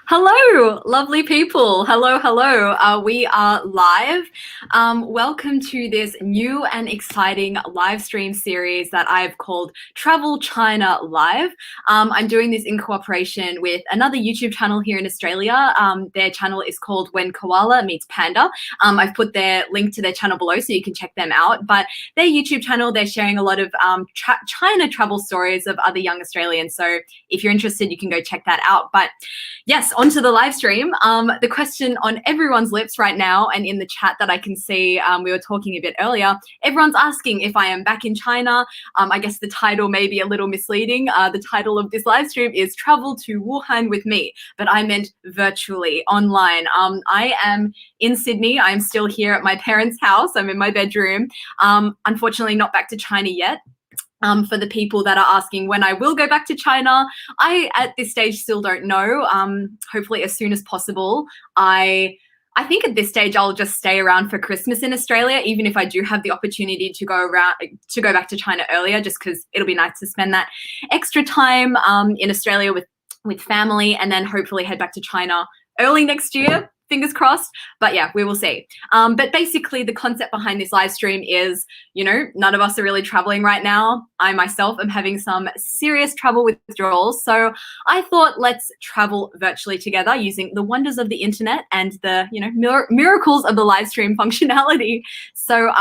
Hello, lovely people. Hello, hello. We are live. Welcome to this new and exciting live stream series that I've called Travel China Live. I'm doing this in cooperation with another YouTube channel here in Australia. Their channel is called When Koala Meets Panda. I've put their link to their channel below so you can check them out. But their YouTube channel, they're sharing a lot of China travel stories of other young Australians. So if you're interested, you can go check that out. But yes, onto the live stream. The question on everyone's lips right now, and in the chat that I can see, we were talking a bit earlier, everyone's asking if I am back in China. I guess the title may be a little misleading. The title of this live stream is Travel to Wuhan with Me, but I meant virtually, online. I am in Sydney. I'm still here at my parents' house. I'm in my bedroom. Unfortunately, not back to China yet. For the people that are asking when I will go back to China, I, at this stage, still don't know. Hopefully as soon as possible. I think at this stage I'll just stay around for Christmas in Australia, even if I do have the opportunity to go back to China earlier, just because it'll be nice to spend that extra time in Australia with family, and then hopefully head back to China early next year. Fingers crossed. But yeah, we will see. But basically the concept behind this live stream is, none of us are really traveling right now. I myself am having some serious trouble with withdrawals. So I thought, let's travel virtually together using the wonders of the internet and the, miracles of the live stream functionality. So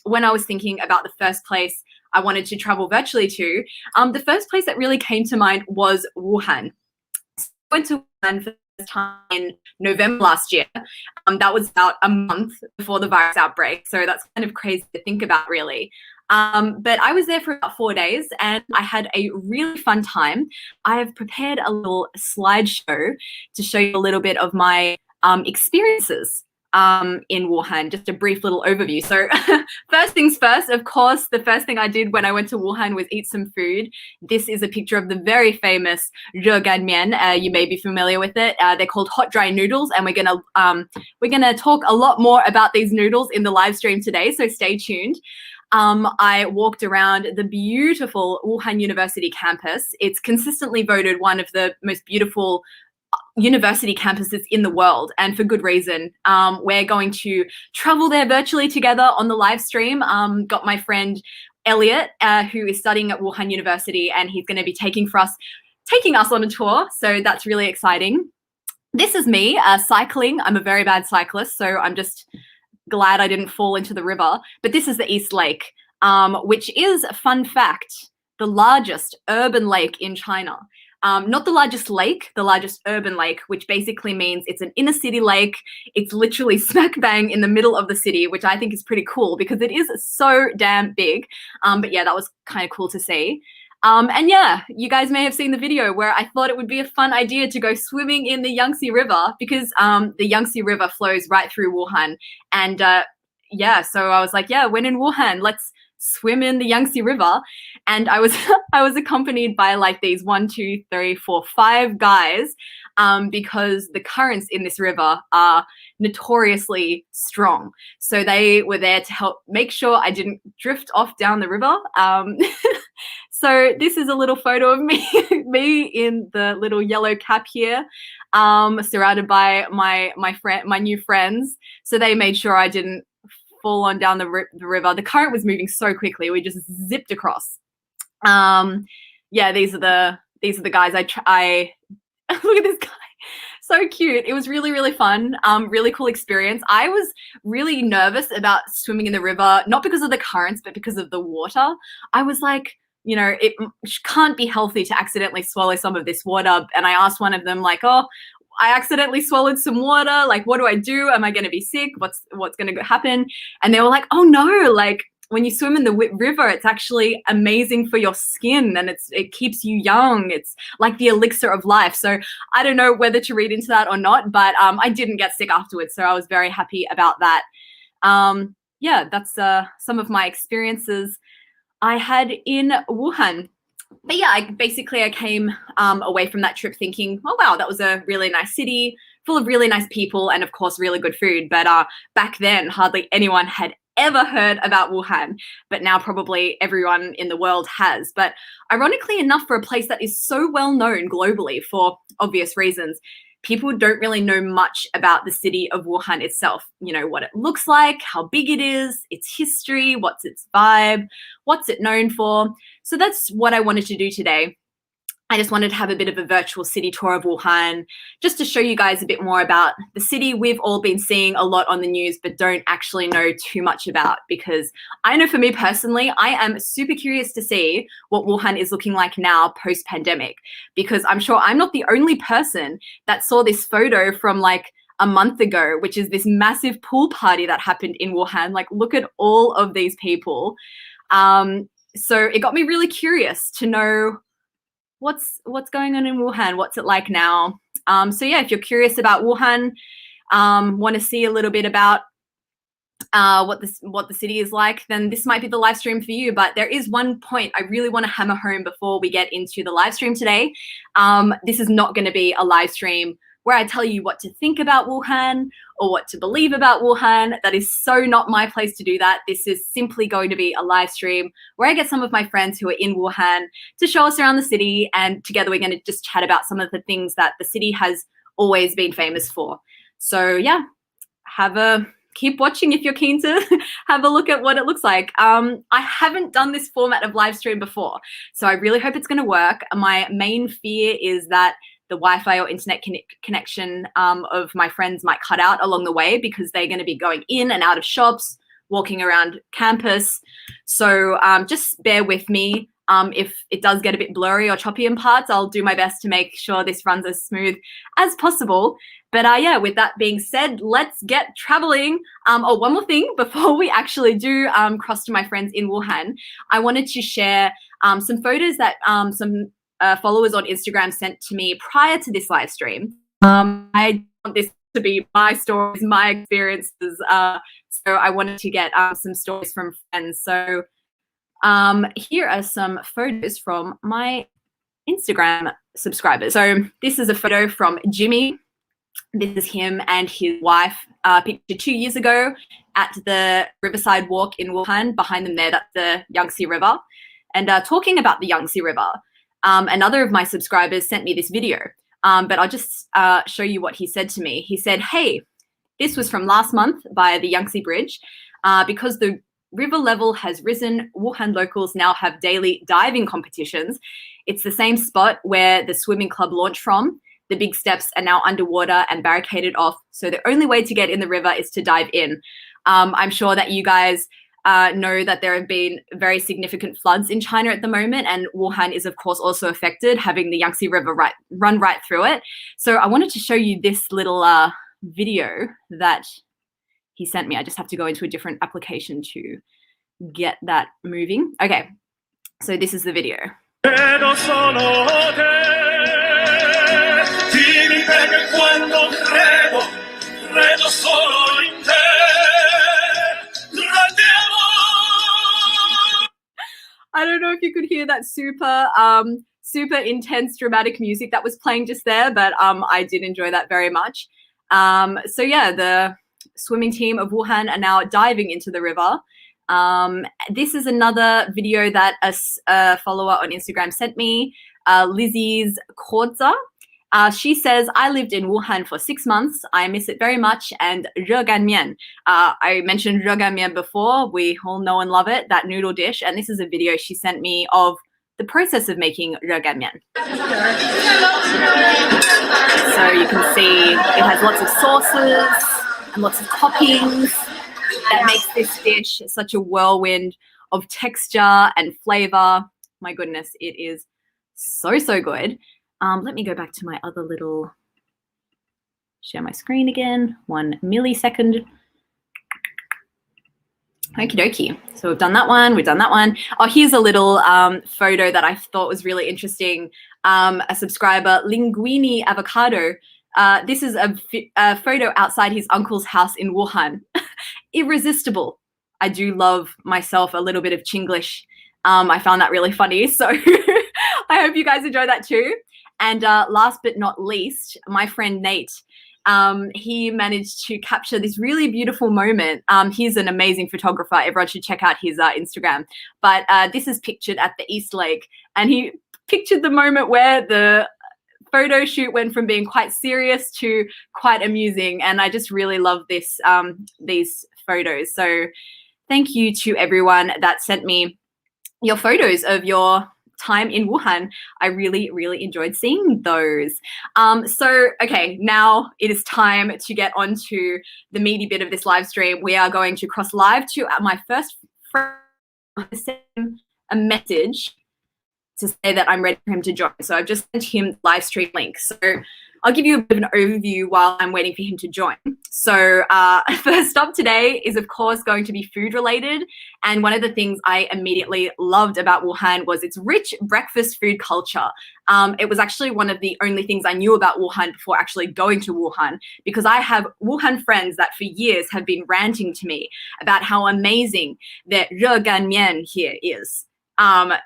when I was thinking about the first place I wanted to travel virtually to, the first place that really came to mind was Wuhan. So I went to Wuhan for time in November last year. That was about a month before the virus outbreak. So that's kind of crazy to think about, really. But I was there for about 4 days and I had a really fun time. I have prepared a little slideshow to show you a little bit of my experiences in Wuhan, just a brief little overview. So first things first, of course, the first thing I did when I went to Wuhan was eat some food. This is a picture of the very famous mian. You may be familiar with it. They're called hot dry noodles, and we're gonna talk a lot more about these noodles in the live stream today, so stay tuned. I walked around the beautiful Wuhan University campus. It's consistently voted one of the most beautiful university campuses in the world, and for good reason. We're going to travel there virtually together on the live stream. Got my friend Elliot, who is studying at Wuhan University, and he's going to be taking us on a tour. So that's really exciting. This is me cycling. I'm a very bad cyclist, so I'm just glad I didn't fall into the river. But this is the East Lake, which is, fun fact, the largest urban lake in China. Not the largest lake, the largest urban lake, which basically means it's an inner city lake. It's literally smack bang in the middle of the city, which I think is pretty cool because it is so damn big. But yeah, that was kind of cool to see. And yeah, you guys may have seen the video where I thought it would be a fun idea to go swimming in the Yangtze River because the Yangtze River flows right through Wuhan. And yeah, so I was like, yeah, when in Wuhan, let's swim in the Yangtze River. And I was I was accompanied by like these 1, 2, 3, 4, 5 guys, because the currents in this river are notoriously strong. So they were there to help make sure I didn't drift off down the river. So this is a little photo of me in the little yellow cap here, surrounded by my new friends. So they made sure I didn't fall on down the river. The current was moving so quickly, we just zipped across. Yeah, these are the guys I look at this guy, so cute. It was really, really fun. Really cool experience. I was really nervous about swimming in the river, not because of the currents, but because of the water. I was like, it can't be healthy to accidentally swallow some of this water. And I asked one of them, like, oh, I accidentally swallowed some water. Like, what do I do? Am I going to be sick? What's going to happen? And they were like, oh no, like when you swim in the river, it's actually amazing for your skin and it keeps you young. It's like the elixir of life. So I don't know whether to read into that or not, but I didn't get sick afterwards. So I was very happy about that. Yeah, that's some of my experiences I had in Wuhan. But yeah, I came away from that trip thinking, oh wow, that was a really nice city, full of really nice people, and of course really good food. But back then, hardly anyone had ever heard about Wuhan, but now probably everyone in the world has. But ironically enough, for a place that is so well known globally for obvious reasons, people don't really know much about the city of Wuhan itself. You know, what it looks like, how big it is, its history, what's its vibe, what's it known for. So that's what I wanted to do today. I just wanted to have a bit of a virtual city tour of Wuhan, just to show you guys a bit more about the city we've all been seeing a lot on the news, but don't actually know too much about, because I know for me personally, I am super curious to see what Wuhan is looking like now post-pandemic, because I'm sure I'm not the only person that saw this photo from like a month ago, which is this massive pool party that happened in Wuhan. Like, look at all of these people. So it got me really curious to know what's going on in Wuhan, what's it like now. So yeah, if you're curious about Wuhan, want to see a little bit about what the city is like, then this might be the live stream for you. But there is one point I really want to hammer home before we get into the live stream today. This is not going to be a live stream where I tell you what to think about Wuhan or what to believe about Wuhan. That is so not my place to do that. This is simply going to be a live stream where I get some of my friends who are in Wuhan to show us around the city, and together we're going to just chat about some of the things that the city has always been famous for. So yeah, keep watching if you're keen to have a look at what it looks like. I haven't done this format of live stream before, so I really hope it's going to work. My main fear is that the Wi-Fi or internet connection of my friends might cut out along the way, because they're going to be going in and out of shops, walking around campus. So just bear with me. If it does get a bit blurry or choppy in parts, I'll do my best to make sure this runs as smooth as possible. But yeah, with that being said, let's get traveling. Oh, one more thing before we actually do cross to my friends in Wuhan, I wanted to share some photos that some followers on Instagram sent to me prior to this live stream. I want this to be my stories, my experiences. So I wanted to get some stories from friends. So here are some photos from my Instagram subscribers. So this is a photo from Jimmy. This is him and his wife pictured 2 years ago at the Riverside Walk in Wuhan. Behind them there, that's the Yangtze River. And talking about the Yangtze River, another of my subscribers sent me this video, but I'll just show you what he said to me. He said, "Hey, this was from last month by the Yangtze Bridge. Because the river level has risen, Wuhan locals now have daily diving competitions. It's the same spot where the swimming club launched from. The big steps are now underwater and barricaded off, so the only way to get in the river is to dive in." I'm sure that you guys know that there have been very significant floods in China at the moment, and Wuhan is of course also affected, having the Yangtze River run right through it. So I wanted to show you this little video that he sent me. I just have to go into a different application to get that moving. Okay, so this is the video. I don't know if you could hear that super intense dramatic music that was playing just there, but I did enjoy that very much. So yeah, the swimming team of Wuhan are now diving into the river. This is another video that a follower on Instagram sent me, Lizzie's Korza. She says, "I lived in Wuhan for 6 months. I miss it very much. And 热干面. I mentioned 热干面 before. We all know and love it, that noodle dish. And this is a video she sent me of the process of making 热干面. So you can see it has lots of sauces and lots of toppings that makes this dish such a whirlwind of texture and flavor. My goodness, it is so, so good. Let me go back to my other little, share my screen again, 1 millisecond. Okie dokie. So we've done that one, Oh, here's a little photo that I thought was really interesting. A subscriber, Linguini Avocado. This is a photo outside his uncle's house in Wuhan. Irresistible. I do love myself a little bit of Chinglish. I found that really funny. So I hope you guys enjoy that too. And last but not least, my friend Nate he managed to capture this really beautiful moment. He's an amazing photographer. Everyone should check out his Instagram. But this is pictured at the East Lake, and he pictured the moment where the photo shoot went from being quite serious to quite amusing, and I just really love this these photos. So thank you to everyone that sent me your photos of your time in Wuhan. I really, really enjoyed seeing those. So, okay, now it is time to get on to the meaty bit of this live stream. We are going to cross live to my first friend, send him a message to say that I'm ready for him to join. So I've just sent him the live stream link. So I'll give you a bit of an overview while I'm waiting for him to join. So first up today is, of course, going to be food related. And one of the things I immediately loved about Wuhan was its rich breakfast food culture. It was actually one of the only things I knew about Wuhan before actually going to Wuhan, because I have Wuhan friends that for years have been ranting to me about how amazing the 热干面 here is.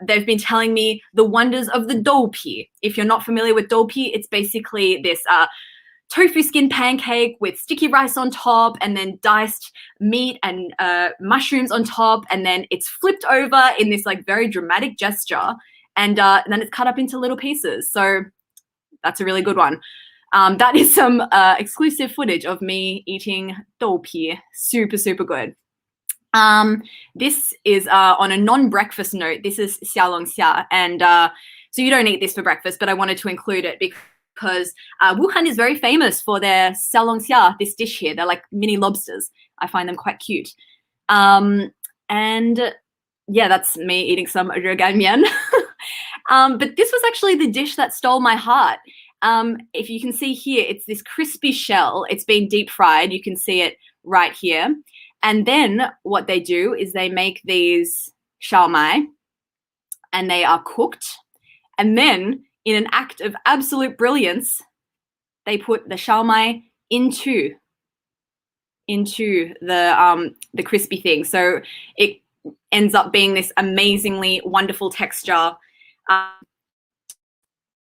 They've been telling me the wonders of the doupi. If you're not familiar with doupi, it's basically this tofu skin pancake with sticky rice on top, and then diced meat and mushrooms on top, and then it's flipped over in this like very dramatic gesture, and then it's cut up into little pieces. So that's a really good one. That is some exclusive footage of me eating doupi. Super, super good. This is on a non-breakfast note. This is xiaolongxia, and so you don't eat this for breakfast, but I wanted to include it because Wuhan is very famous for their xiaolongxia, this dish here. They're like mini lobsters. I find them quite cute. And yeah, that's me eating some 热干面. But this was actually the dish that stole my heart. If you can see here, it's this crispy shell. It's been deep fried. You can see it right here. And then what they do is they make these xiaomai, and they are cooked. And then, in an act of absolute brilliance, they put the xiaomai into the crispy thing. So it ends up being this amazingly wonderful texture. Well,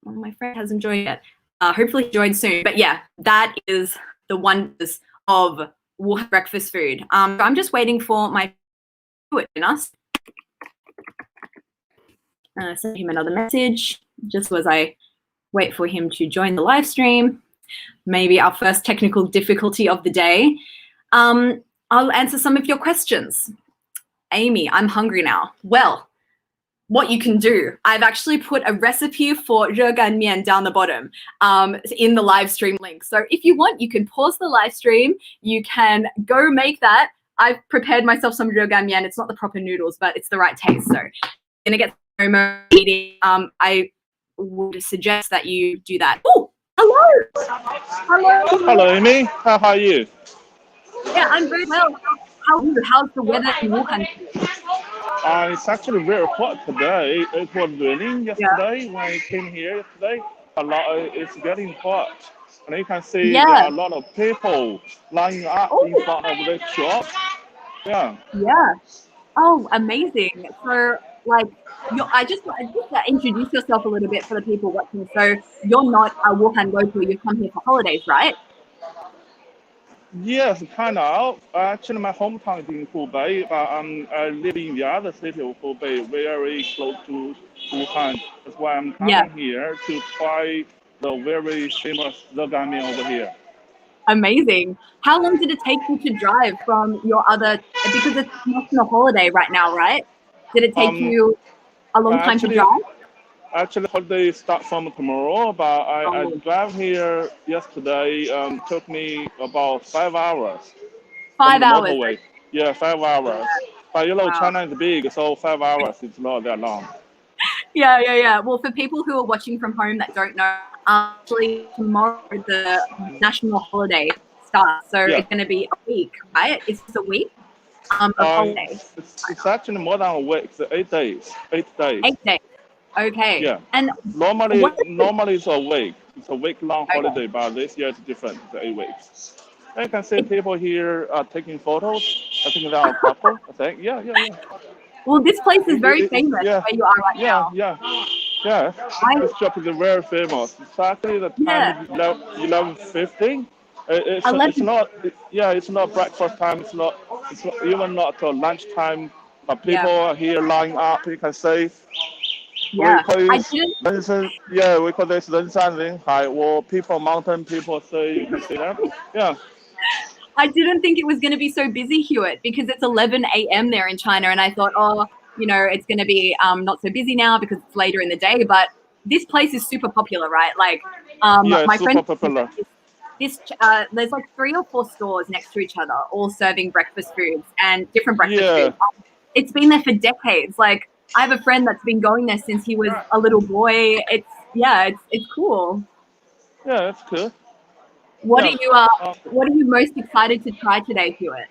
my friend hasn't joined yet. Hopefully he joins soon. But yeah, that is the wonders of Wuhan breakfast food. I'm just waiting for my to join us. Send him another message just as I wait for him to join the live stream. Maybe our first technical difficulty of the day. I'll answer some of your questions. Amy, I'm hungry now. Well, what you can do, I've actually put a recipe for 热干面 down the bottom in the live stream link. So if you want, you can pause the live stream. You can go make that. I've prepared myself some 热干面. It's not the proper noodles, but it's the right taste. So I'm gonna get some eating. I would suggest that you do that. Oh, hello. Hello. Hello, Amy. How are you? Yeah, I'm very well. How are you? How's the weather in Wuhan? It's actually very hot today. It was raining yesterday when I came here yesterday. It's getting hot. And you can see there are a lot of people lining up in front of the shop. Yeah. Yeah. Oh, amazing. So, like, I just introduce yourself a little bit for the people watching. So, you're not a Wuhan local. You come here for holidays, right? Yes, kind of. Actually, my hometown is in Hubei, but I live in the other city of Hubei, very close to Wuhan. That's why I'm coming here to try the very famous 热干面 over here. Amazing. How long did it take you to drive from your other, because it's national holiday right now, right? Did it take you a long time to drive? Actually, holiday start from tomorrow, but I drive here yesterday. Took me about 5 hours. 5 hours. Motorway. Yeah, 5 hours. But you know, China is big, so 5 hours is not that long. Yeah. Well, for people who are watching from home that don't know, actually tomorrow the national holiday starts, so it's going to be a week, right? It's a week of holiday. It's actually more than a week. It's 8 days. 8 days. 8 days. Okay. Yeah. And normally it's a week. It's a week-long holiday, but this year it's different. It's 8 weeks. I can see people here taking photos. I think they are proper. I think. Yeah. Well, this place is very famous where you are right now. Yeah. This shop is very famous. It's actually the time is 11:50. It's 11. not yeah, it's not breakfast time. It's not even not lunch time. But Yeah, people are here lining up. You can say we yeah. call I this didn't. we call this 人山人海. Or people mountain people say you can see that. Yeah. I didn't think it was going to be so busy, Hewitt, because it's 11 a.m. there in China, and I thought, oh, it's going to be not so busy now because it's later in the day. But this place is super popular, right? Like, Yeah, it's my super friend, popular. there's like 3 or 4 stores next to each other, all serving breakfast foods and different breakfast Yeah. foods. It's been there for decades. Like, I have a friend that's been going there since he was a little boy. It's cool. Yeah, that's cool. What are Yeah. you what are you most excited to try today, Hewitt?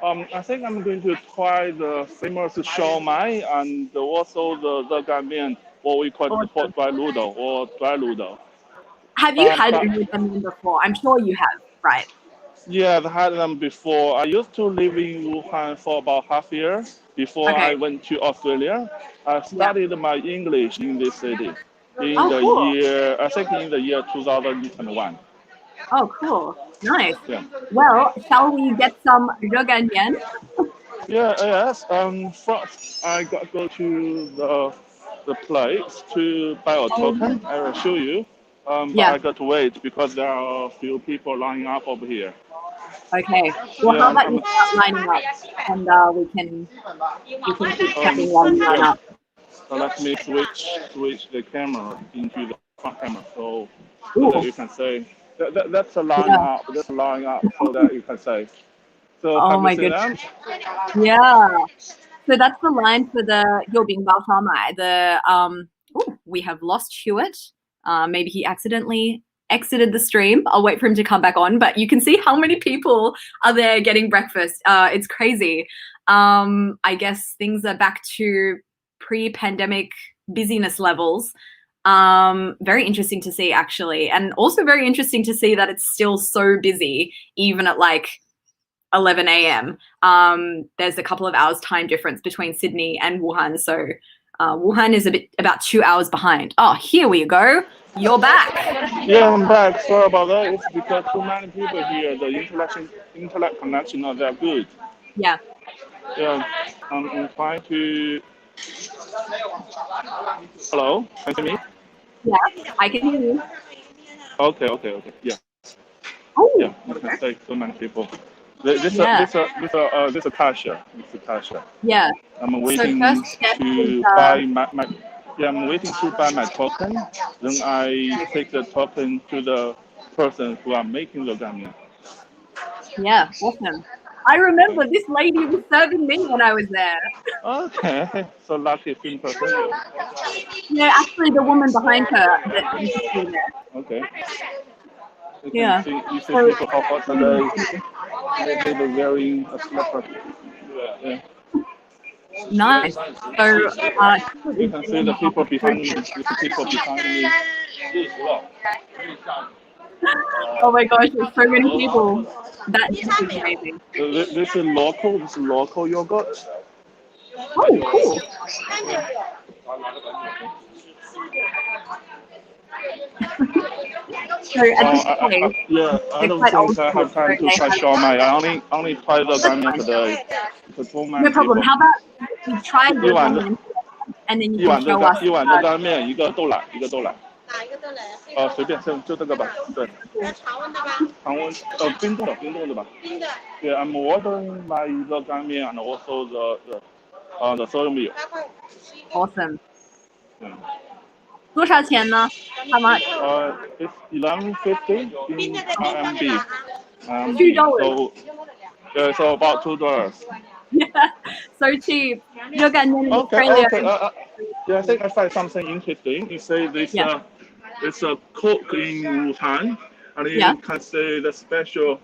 I think I'm going to try the famous shao mai and also the gan what we call the Awesome. hot dry noodle or dry noodle. Have you But, had but them before? I'm sure you have, right? yeah, I've had them before. I used to live in Wuhan for about half a year before I Okay. went to Australia. I Yeah. studied my English in this city Oh, cool. I think in the year 2021. Oh, cool. Nice. Yeah. Well, shall we get some Rogan? Yeah, yes. First, I got to go to the place to buy a token. I will show you. But Yeah. I got to wait because there are a few people lining up over here. Okay. Well, Yeah, how about you start lining up, and we can keep chatting while you line yeah. up. So let me switch the camera into the front camera so that Cool. you can say that's a line Yeah. up. That's a line up so that you can say. So Oh have you my seen goodness. them? Yeah. So that's the line for the Yobing Bao Shao Mai. We have lost Hewitt. Maybe he accidentally exited the stream. I'll wait for him to come back on. But you can see how many people are there getting breakfast. It's crazy. I guess things are back to pre-pandemic busyness levels. Very interesting to see, actually, and also very interesting to see that it's still so busy, even at like 11 a.m. There's a couple of hours time difference between Sydney and Wuhan, so Wuhan is about 2 hours behind. Oh, here we go. You're back. Yeah, I'm back. Sorry about that. It's because too many people here. The internet connection not that good. Yeah. Yeah, I'm trying to. Hello, can you hear me? Yeah, I can hear you. Okay. Yeah, Oh, yeah. You can say so many people. This a yeah, this a this a this a Tasha. This a Tasha. yeah. I'm So first waiting step is to buy my yeah. I'm waiting to buy my token. Then I take the token to the person who are making the ramen. yeah, awesome. I remember this lady was serving me when I was there. Okay, so lucky film person. Yeah, actually, the woman behind her that you can see there. Okay, you can Yeah. see So people how hot today. They were wearing a slipper. Yeah. nice. So You is can see doing the the people behind me. food. You see people behind me. Oh my gosh, there's so many people. That is amazing. This is local. This is local yogurt. Oh, cool. So at this place, Yeah, I they're don't quite think old I school. have So time to they try have Shaw Mai. I only tried the that's ramen fine. today. There's so No many problem. people. How about you try 一碗的 Rogan and then you 一 can 碗的 show 干 us 一碗的干面，一个豆奶，一个豆奶。随便就这个吧。对，常温冰冻的吧。对，I'm ordering my the 干面 and also the soy milk. awesome. 嗯。多少钱呢？How much? It's 11.50 in RMB. $2. So yeah, so about $2. Yeah, so cheap. Rogan in Australia. Okay. Yeah, I think I find something interesting. You say this Yeah, it's a cook in Wuhan, and yeah. you can say the special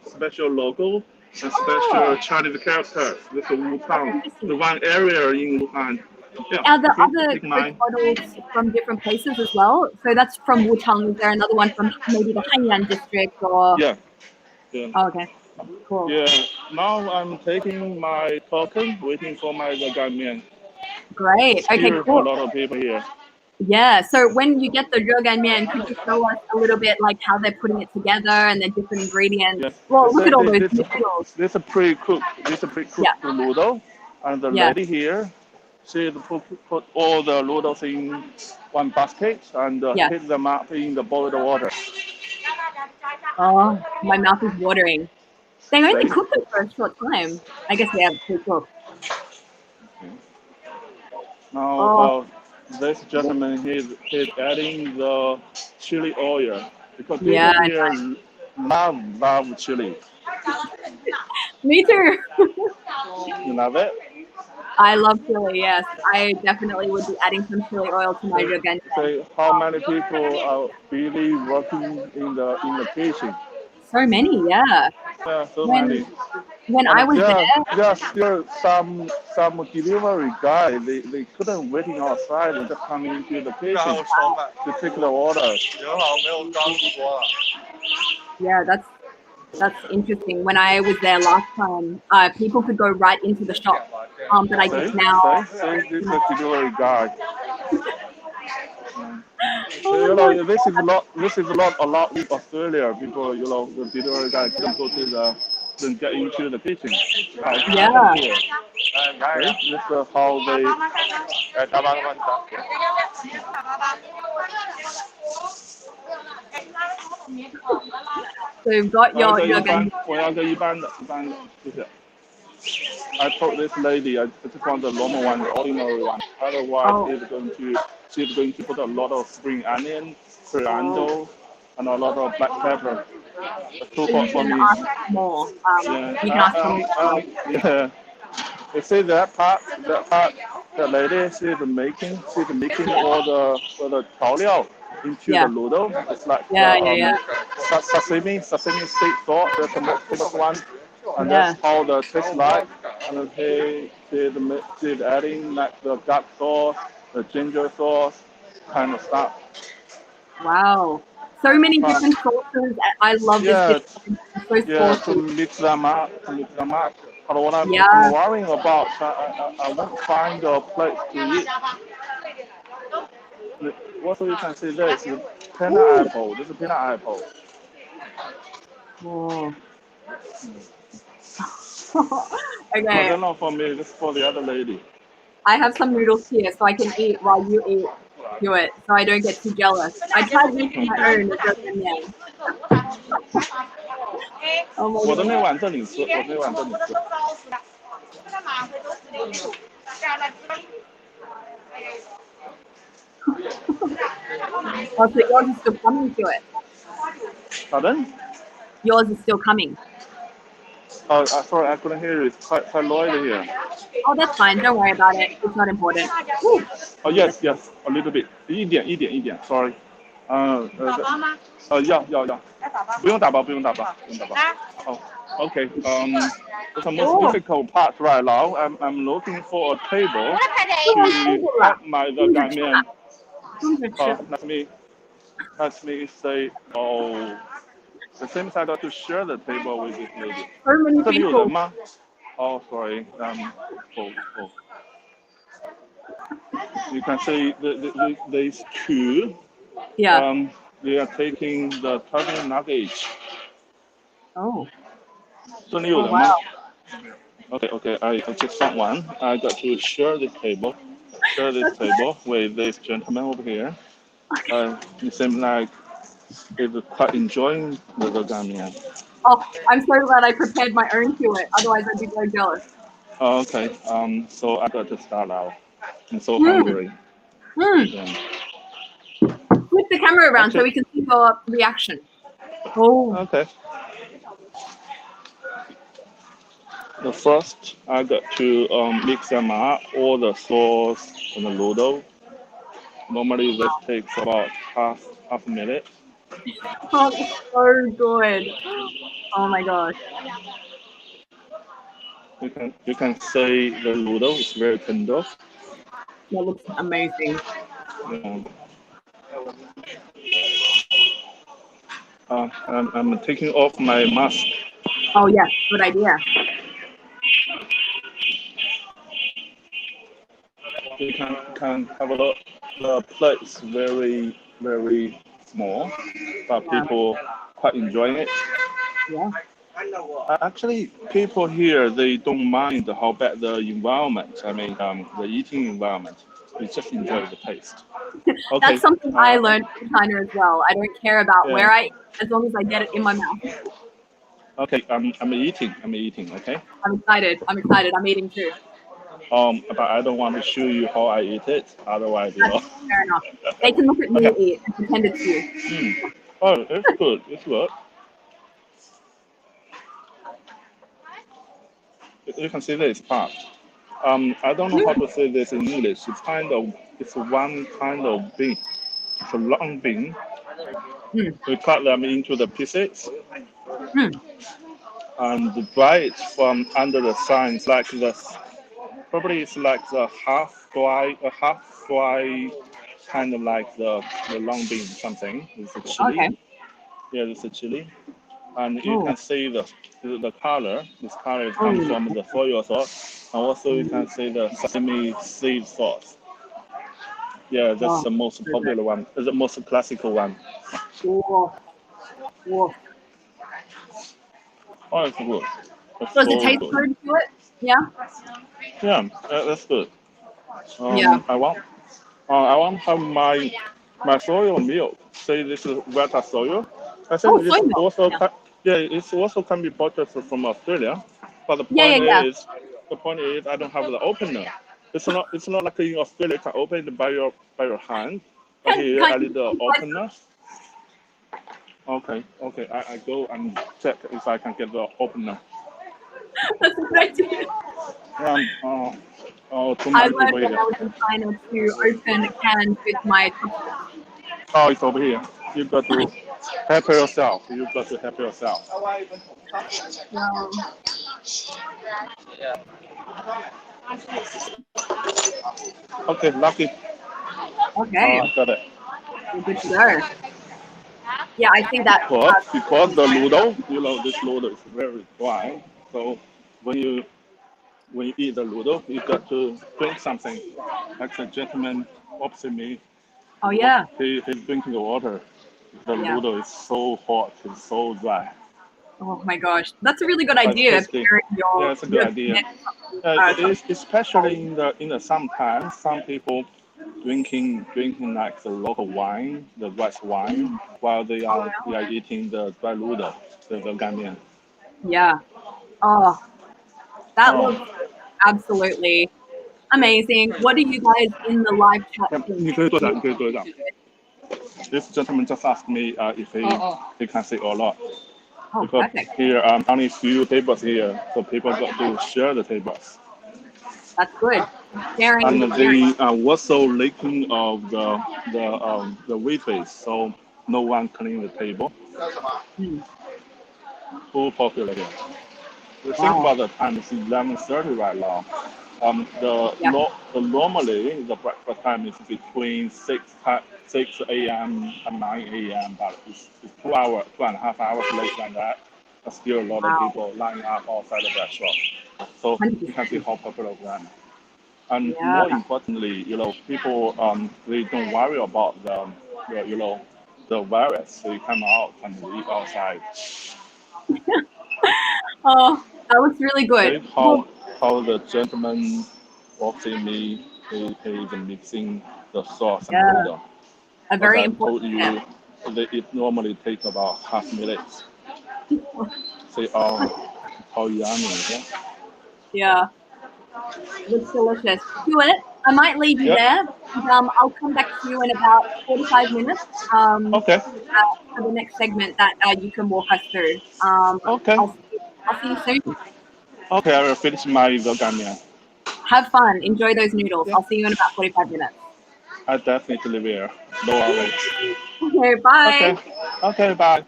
logo and special Oh, Chinese characters. This is that's Wuhan, interesting. the one area in Wuhan. Yeah, Are the other take Coke mine. bottles from different places as well? So that's from Wuchang. Is there another one from maybe the Hainan district or? Yeah, yeah. Oh, okay, cool. Yeah, now I'm taking my token, waiting for my the gunman. Great. Okay, Still a cool. lot of people here. Yeah, so when you get the zheganmian, could you show us a little bit like how they're putting it together and the different ingredients? Yes. Well, look at all those This noodles. this a pre-cooked this a pre-cooked Yeah, noodle, and the yeah, lady here, she put all the noodles in one basket and yeah. heat them up in the boiled water. Oh, my mouth is watering. They only See? cook them for a short time. I guess they have to cook. Now Oh, this gentleman he's adding the chili oil because yeah, people here love chili. me too. You love it? I love chili, yes. I definitely would be adding some chili oil to my So, zheganmian. so how many people are really working in the kitchen? So many, yeah. Yeah, so many. When I And was there, there are still some delivery guy. They couldn't waiting outside. They just come into the kitchen to take the orders. yeah, that's interesting. When I was there last time, people could go right into the shop. But I guess now, See, this is the delivery guy. oh You my know, this is a lot in Australia. People, you know, the delivery guy can go to the then get into the kitchen. god, yeah. Here. See, this is how they. So you've got 我要 your 个一 your 般，gun. 我要个一般的，谢谢。I told this lady I just want the normal one, the ordinary one. Otherwise, Oh, she's going to put a lot of spring onion, oh. coriander, and a lot of black pepper. It's too So hot you for can me. ask more. Yeah, You can ask for more. yeah. You see that part, the lady she's making all the 调料 into the Yeah, noodle. It's like yeah, yeah, yeah, sesame seed salt. That's the most famous one, and yeah. that's how the taste like. And then she's adding like the dark sauce, the ginger sauce, kind of stuff. Wow. So many But different sauces. I love this dish. yeah, It's so yeah, saucy. to mix them up. But what I'm Yeah. worrying about, I won't find a place to eat. What you can see there is Ooh. pineapple. This is pineapple. Oh. No, Okay. they're not for me. This is for the other lady. I have some noodles here so I can eat while you eat. Do it so I don't get too jealous. I tried making my Okay. own with zheganmian. Oh my 我的 god. 那碗这里吃，我那碗这里吃。Oh, so yours is still coming to it. Pardon? Yours is still coming. Oh, sorry, I couldn't hear you. It's quite noisy here. Oh, that's fine. Don't worry about it. It's not important. Ooh. Oh, yes, a little bit. 一点 sorry. 要，不用打包。Oh, okay. The most Oh. difficult part right now, I'm looking for a table 这个 to 太了，have my 蹲着吃啊，面。蹲着吃。Let me say, oh, the same side to share the table with this lady. So many 这里有人 people. 吗？Oh, sorry. You can see these two. Yeah. They are taking the turkey nuggets. Oh. 这里有 Oh 人吗 wow. Okay. I just found one. I got to share this table. With this gentleman over here. It seems like he's quite enjoying the ramen. Oh, I'm so glad I prepared my own to it. Otherwise, I'd be so jealous. Oh, okay. So I got to start out. I'm so Hmm. hungry. Yeah. Flip the camera around so Actually, we can see your reaction. Oh. okay. The first, I got to mix them up, all the sauce and the noodle. Normally, this takes about half a minute. Oh, it's so good. Oh my gosh. You can say the noodle is very tender. That looks amazing. Um, I'm taking off my mask. Oh yeah, good idea. You can have a look. The plate is very, very small, but Yeah. people quite enjoying it. Yeah. Actually, people here they don't mind how bad the environment. I mean, the eating environment. They just enjoy the taste. That's Okay. something I learned in China as well. I don't care about Yeah. where I eat as long as I get it in my mouth. Okay. I'm eating. I'm eating. Okay. I'm excited. I'm excited. I'm eating too. But I don't want to show you how I eat it. Otherwise, That's fair enough. They can look at me Okay. eat and pretend it's you. Oh, it's good. It's good. You can see this part. I don't know how to say this in English. It's one kind of bean. It's a long bean. Mm. We cut them into the pieces Mm. and dry it from under the sun. It's like this. Probably it's like the half dry, kind of like the long bean something. It's a chili. Okay. Yeah, it's a chili. And you Oh. can see the color. This color comes Oh. from the soy sauce, and also you can Mm. see the sesame seed sauce. Yeah, that's Oh. the most So good. popular one. It's the most classical one. Oh. Oh. Oh, it's good. It's Does it so taste good. good to it? Yeah. Yeah, that's good. Yeah. I want to have my soy milk. Say this is Vata soy. I think Oh, it's soy milk. also Yeah. yeah, it's also can be purchased from Australia. But Yeah. Yeah. Yeah. the point is, I don't have the opener. It's not like in Australia you can open it by your hand. But here Kind I need the of. opener. Okay. I go and check if I can get the opener. That's a good idea. Too I many learned people when here. I was in China to open cans with my chopsticks. Oh, it's over here. You got to help yourself. You got to help yourself. Yeah. Okay, lucky. Okay. I got it. We're good to go. Yeah, I think that Because the noodle, this noodle is very dry. So when you when you eat the noodle, you got to drink something. Like the gentleman opposite me, oh yeah. he's drinking the water. The Yeah. noodle is so hot, it's so dry. Oh my gosh. That's a really good Quite idea. tasty. Pairing Yeah, it's a good your idea. It something is especially in the summertime. Some people drinking like the local wine, the rice wine, while they are eating the dry noodle, the gamian. yeah. Oh, that Oh, looks absolutely amazing. What do you guys in the live chat yeah, think? 你可以坐下，你可以坐下。This gentleman just asked me if he can say or not Oh, because perfect. here only few tables here, so people got to share the tables. That's good. Sharing And is caring. they are also lacking of the waitress, so no one clean the table. Mm. Too popular here. You think Wow. about the time, it's 11:30 right now. Yeah. Normally the breakfast time is between 6 a.m. and 9 a.m. But it's 2 hours, 2.5 hours later than that. But still a lot of Wow. people lining up outside of that shop. So you can see 100%. how popular we are. And Yeah. more importantly, people they don't worry about the virus. They come out and they eat outside. Oh, that looks really good. See Well, how the gentleman watching me is mixing the sauce and yeah, noodle. a As very I important told step. you, it normally takes about half minutes. See how yummy, yeah? Yeah, looks delicious. Stuart, I might leave you Yep. there. And, I'll come back to you in about 45 minutes Okay. for the next segment that you can walk us through. Okay. I'll see you soon. Okay, I will finish my vegan meal. Have fun. Enjoy those noodles. Yeah. I'll see you in about 45 minutes. I definitely will. No worries. Okay, bye. Okay. Okay, bye.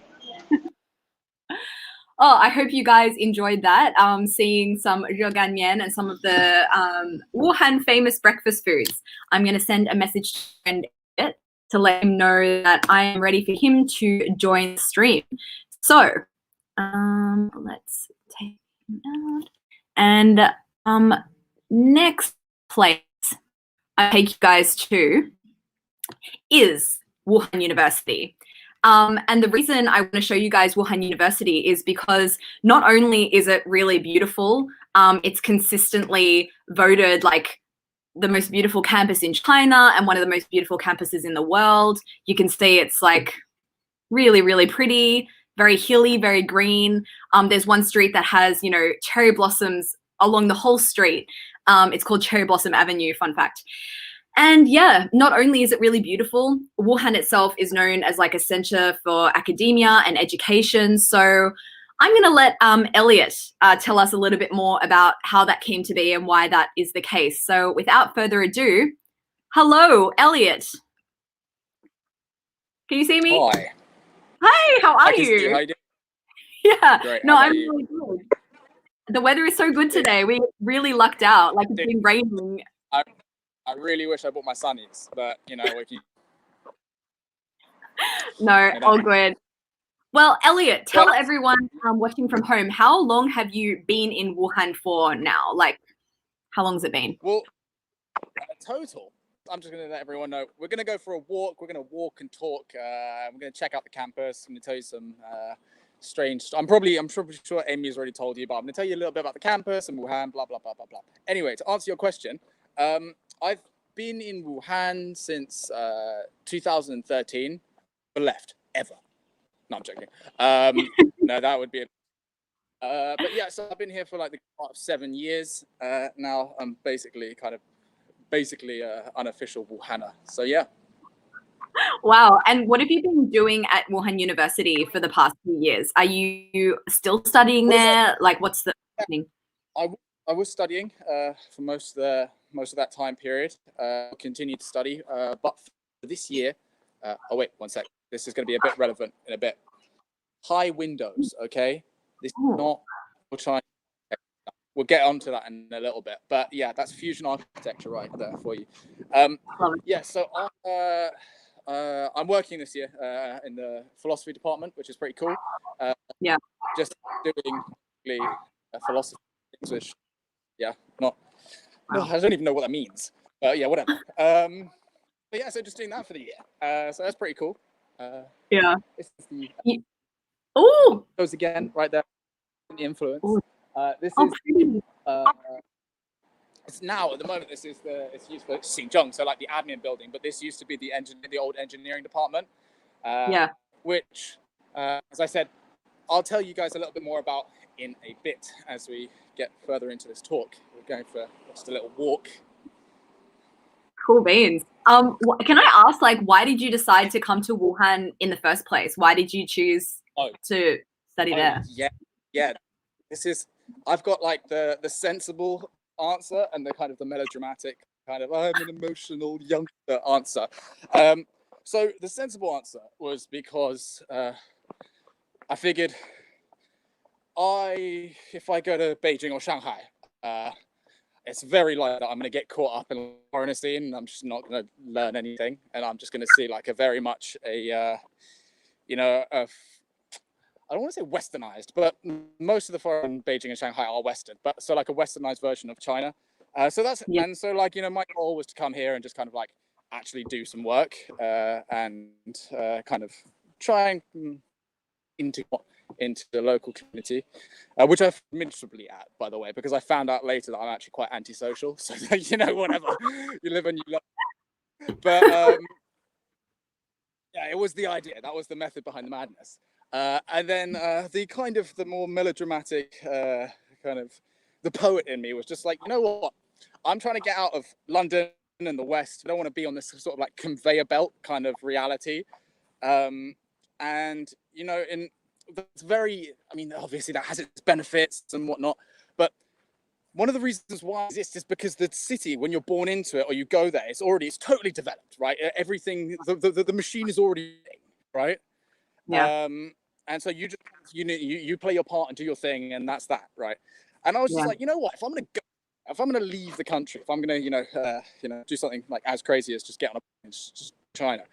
Oh, I hope you guys enjoyed that. Seeing some Zheganmian and some of the Wuhan famous breakfast foods. I'm going to send a message to friend to let him know that I am ready for him to join the stream. So let's take him out. And next place I take you guys to is Wuhan University. And the reason I want to show you guys Wuhan University is because not only is it really beautiful, it's consistently voted like the most beautiful campus in China and one of the most beautiful campuses in the world. You can see it's like really, really pretty, very hilly, very green. There's one street that has, you know, cherry blossoms along the whole street. It's called Cherry Blossom Avenue, fun fact. And yeah, not only is it really beautiful, Wuhan itself is known as like a center for academia and education. So I'm going to let Elliot tell us a little bit more about how that came to be and why that is the case. So without further ado, hello, Elliot. Can you see me? Hi. Hi, how are you? How you doing? Yeah, Great. no, I'm really good. The weather is so good today. We really lucked out. Like it's been raining. I really wish I bought my sunnies, but you know, if you... No, all good. Well, Elliot, tell everyone watching from home, how long have you been in Wuhan for now? Like, how long has it been? Well, total. I'm just going to let everyone know. We're going to go for a walk. We're going to walk and talk. We're going to check out the campus. I'm going to tell you some strange. I'm probably sure Amy's already told you, but I'm going to tell you a little bit about the campus and Wuhan. Blah blah blah blah blah. Anyway, to answer your question, I've been in Wuhan since 2013, but left ever. No, I'm joking. No, that would be it. But yeah, so I've been here for like the part of 7 years now. I'm basically unofficial Wuhaner. So yeah. Wow. And what have you been doing at Wuhan University for the past few years? Are you still studying there? Like, what's the happening? I was studying for most of that time period. Continued to study, but for this year. Oh wait, one sec. This is going to be a bit relevant in a bit. High windows, okay? This is not China. We'll get onto that in a little bit, but yeah, that's fusion architecture right there for you. Yeah, so I'm working this year in the philosophy department, which is pretty cool. Yeah, just doing philosophy things, which not. No, I don't even know what that means, but yeah, whatever. But yeah, so just doing that for the year. So that's pretty cool. Yeah. This is the goes again right there. The influence. This is it's now at the moment. It's used for Xinzheng, so like the admin building. But this used to be the old engineering department. Which, as I said, I'll tell you guys a little bit more about in a bit as we get further into this talk. We're going for just a little walk. Cool beans. Can I ask, like, why did you decide to come to Wuhan in the first place? Why did you choose to study there? Yeah. I've got like the sensible answer and the kind of the melodramatic kind of I'm an emotional youngster answer. So the sensible answer was because I figured if I go to Beijing or Shanghai, it's very likely that I'm going to get caught up in the foreigner scene and I'm just not going to learn anything. And I'm just going to see like a very much I don't want to say westernized, but most of the foreign Beijing and Shanghai are Western, but so like a westernized version of China. And so like, my goal was to come here and just kind of like actually do some work and kind of try and into the local community, which I failed miserably at, by the way, because I found out later that I'm actually quite antisocial. So, whatever, you live and you learn. But yeah, it was the idea. That was the method behind the madness. And then the more melodramatic kind of the poet in me was just like, you know what? I'm trying to get out of London and the West. I don't want to be on this sort of like conveyor belt kind of reality. And, that's obviously that has its benefits and whatnot. But one of the reasons why it exists is because the city, when you're born into it or you go there, it's totally developed, right? Everything, the machine is already, right? Yeah. And so you just you play your part and do your thing, and that's that, right? And I was just like, you know what? If I'm gonna leave the country, if I'm gonna do something like as crazy as just get on a plane, just China,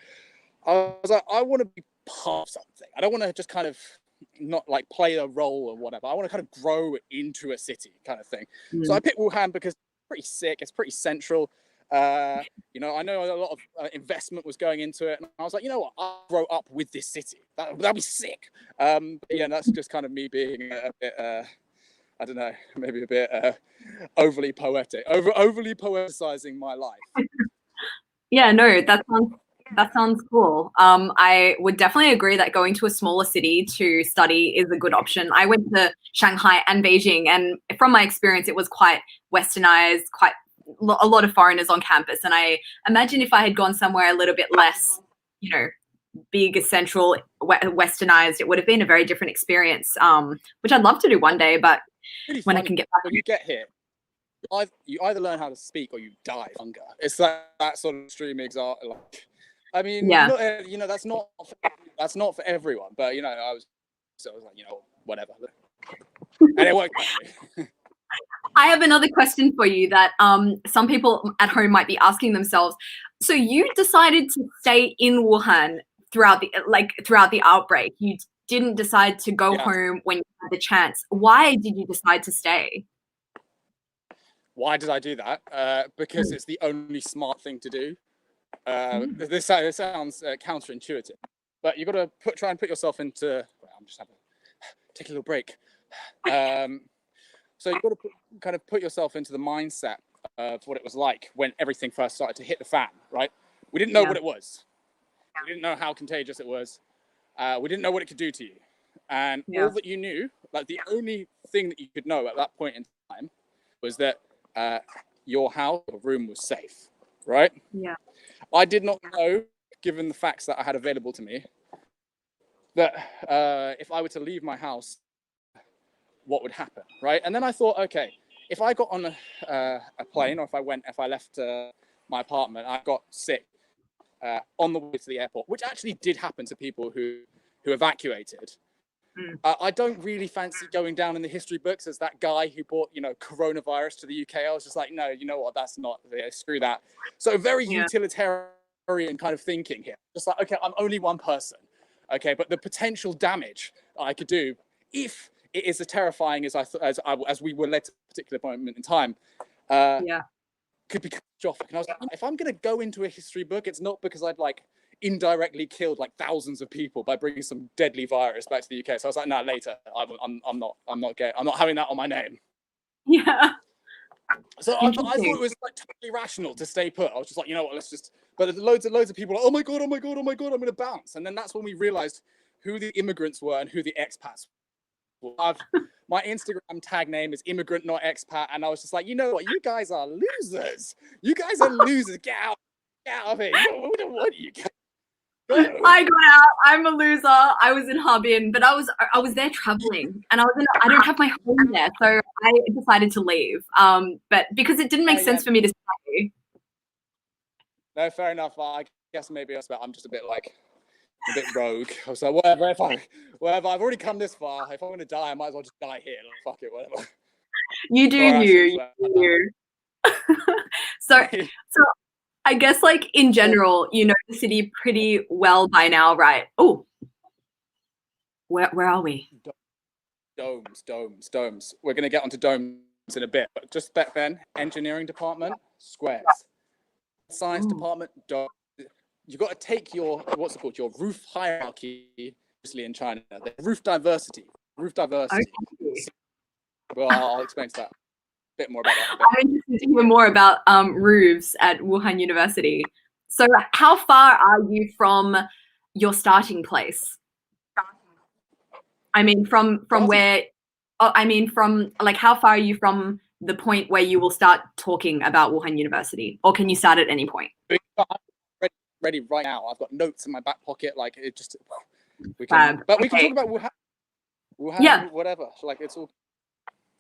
I was like, I want to be part of something. I don't want to just kind of not like play a role or whatever. I want to kind of grow into a city kind of thing. So I picked Wuhan because it's pretty sick. It's pretty central. You know, I know a lot of investment was going into it, and I was like, you know what, I'll grow up with this city. That'd be sick. But yeah, that's just kind of me being a bit, I don't know, maybe a bit overly poetic, overly poeticizing my life. Yeah, no, that sounds cool. I would definitely agree that going to a smaller city to study is a good option. I went to Shanghai and Beijing, and from my experience, it was quite westernized, quite a lot of foreigners on campus. And I imagine if I had gone somewhere a little bit less, you know, big, central, westernized, it would have been a very different experience, which I'd love to do one day, but Really when funny. I can get back. When you get here, you either learn how to speak or you die of hunger. It's that sort of extreme example. Like, I mean, Yeah. you know, that's not for everyone. But you know, I was like, you know, whatever, and it worked. I have another question for you that some people at home might be asking themselves. So you decided to stay in Wuhan throughout the outbreak. You didn't decide to go home when you had the chance. Why did you decide to stay? Why did I do that? Because it's the only smart thing to do. This sounds counterintuitive, but you've got to try and put yourself into. I'm just having take a little break. So you've got to kind of put yourself into the mindset of what it was like when everything first started to hit the fan, right? We didn't know what it was. We didn't know how contagious it was. We didn't know what it could do to you. And all that you knew, like the only thing that you could know at that point in time was that your house or room was safe, right? Yeah. I did not know, given the facts that I had available to me, that if I were to leave my house, what would happen, right? And then I thought, okay, if I got on a plane, or if I left my apartment, I got sick on the way to the airport, which actually did happen to people who evacuated. I don't really fancy going down in the history books as that guy who brought, you know, coronavirus to the UK. I was just like, no, you know what, that's not, screw that. So very utilitarian kind of thinking here. Just like, okay, I'm only one person, okay, but the potential damage I could do if it is as terrifying as we were led to a particular moment in time, could be catastrophic. And I was like, if I'm going to go into a history book, it's not because I'd like indirectly killed like thousands of people by bringing some deadly virus back to the UK. So I was like, nah, later. I'm not having that on my name. Yeah. So I thought it was like totally rational to stay put. I was just like, you know what, let's just. But loads of people were like, oh my god, I'm going to bounce. And then that's when we realized who the immigrants were and who the expats were. My Instagram tag name is immigrant, not expat, and I was just like, you know what, you guys are losers. You guys are losers. Get out of here. We don't want you guys. I got out. I'm a loser. I was in Harbin, but I was there traveling, and I don't have my home there, so I decided to leave. But because it didn't make sense for me to stay. No, fair enough. I guess maybe I'm just a bit rogue. I was like, whatever. I've already come this far. If I'm gonna die, I might as well just die here. Like, fuck it, whatever. You do you. So I guess, like, in general, you know the city pretty well by now, right? Oh, where are we? Domes. We're going to get onto domes in a bit, but just back then, engineering department, squares. Science department, domes. You've got to take your, what's it called, your roof hierarchy, obviously in China, the roof diversity. Okay. Well, I'll explain to that. Bit more about that. I'm interested to hear more about roofs at Wuhan University. So how far are you from your starting place? I mean, from where? Oh, I mean, from like, how far are you from the point where you will start talking about Wuhan University, or can you start at any point? I'm ready right now. I've got notes in my back pocket. Like it just, we can talk about Wuhan, whatever. Like it's all.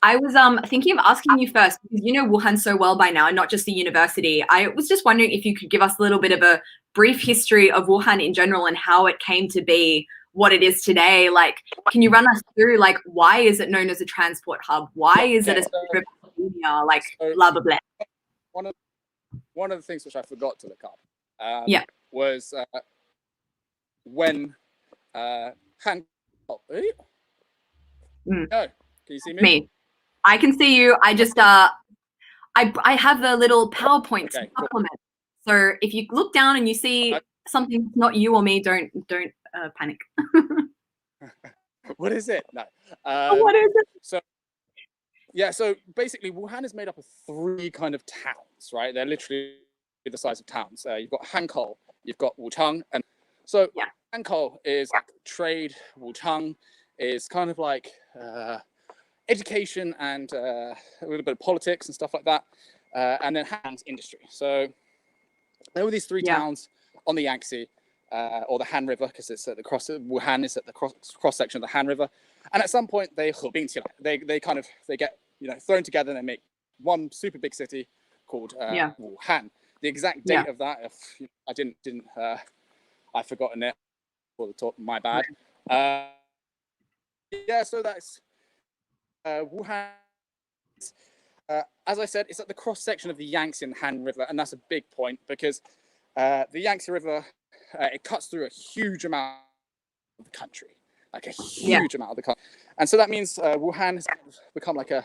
I was thinking of asking you first, because you know Wuhan so well by now, and not just the university. I was just wondering if you could give us a little bit of a brief history of Wuhan in general and how it came to be what it is today. Like, can you run us through, like, why is it known as a transport hub? Why is it a center of academia? Like, blah, blah, blah. One of the things which I forgot to look up was when Han... No, can you see me? I can see you. I just I have a little PowerPoint Okay, cool. supplement. So if you look down and you see something not you or me, don't panic. What is it? No. What is it? So yeah, so basically Wuhan is made up of 3 kind of towns, right? They're literally the size of towns. You've got Hankou, you've got Wuchang, and so Hankou is trade, Wuchang is kind of like education and a little bit of politics and stuff like that, and then Han's industry. So there were these 3 towns on the Yangtze, or the Han River, because it's at the cross. Wuhan is at the cross section of the Han River, and at some point they get thrown together and they make one super big city called Wuhan. The exact date of that, if I didn't I've forgotten it for the talk. My bad. So that's Wuhan. As I said, it's at the cross section of the Yangtze and Han River, and that's a big point because the Yangtze River it cuts through a huge amount of the country, like a huge amount of the country, and so that means Wuhan has become like a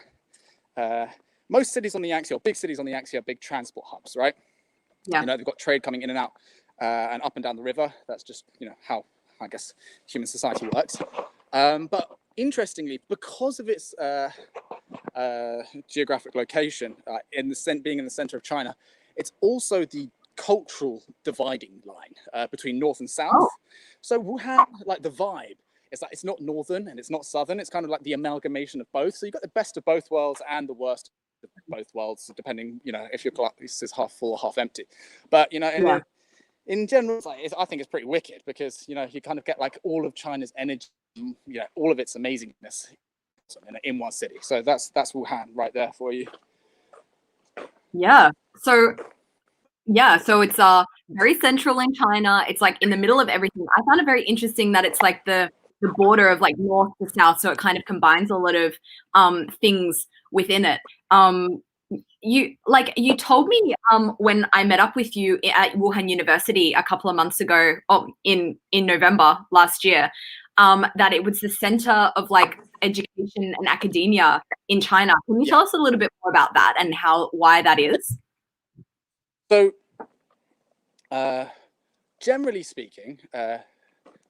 most cities on the Yangtze, or big cities on the Yangtze, are big transport hubs, right? Yeah. They've got trade coming in and out and up and down the river. That's just how I guess human society works. But interestingly, because of its geographic location, being in the center of China, it's also the cultural dividing line between north and south. Oh. So Wuhan, like the vibe, is like it's not northern and it's not southern. It's kind of like the amalgamation of both. So you've got the best of both worlds and the worst of both worlds, depending, if your glass is half full or half empty. But in general, I think it's pretty wicked because you kind of get like all of China's energy, all of its amazingness in one city. So that's Wuhan right there for you. Yeah. So it's very central in China. It's like in the middle of everything. I found it very interesting that it's like the border of like north to south, so it kind of combines a lot of things within it. You told me when I met up with you at Wuhan University a couple of months ago, in November last year, that it was the center of like education and academia in China. Can you tell us a little bit more about that and why that is? So, generally speaking,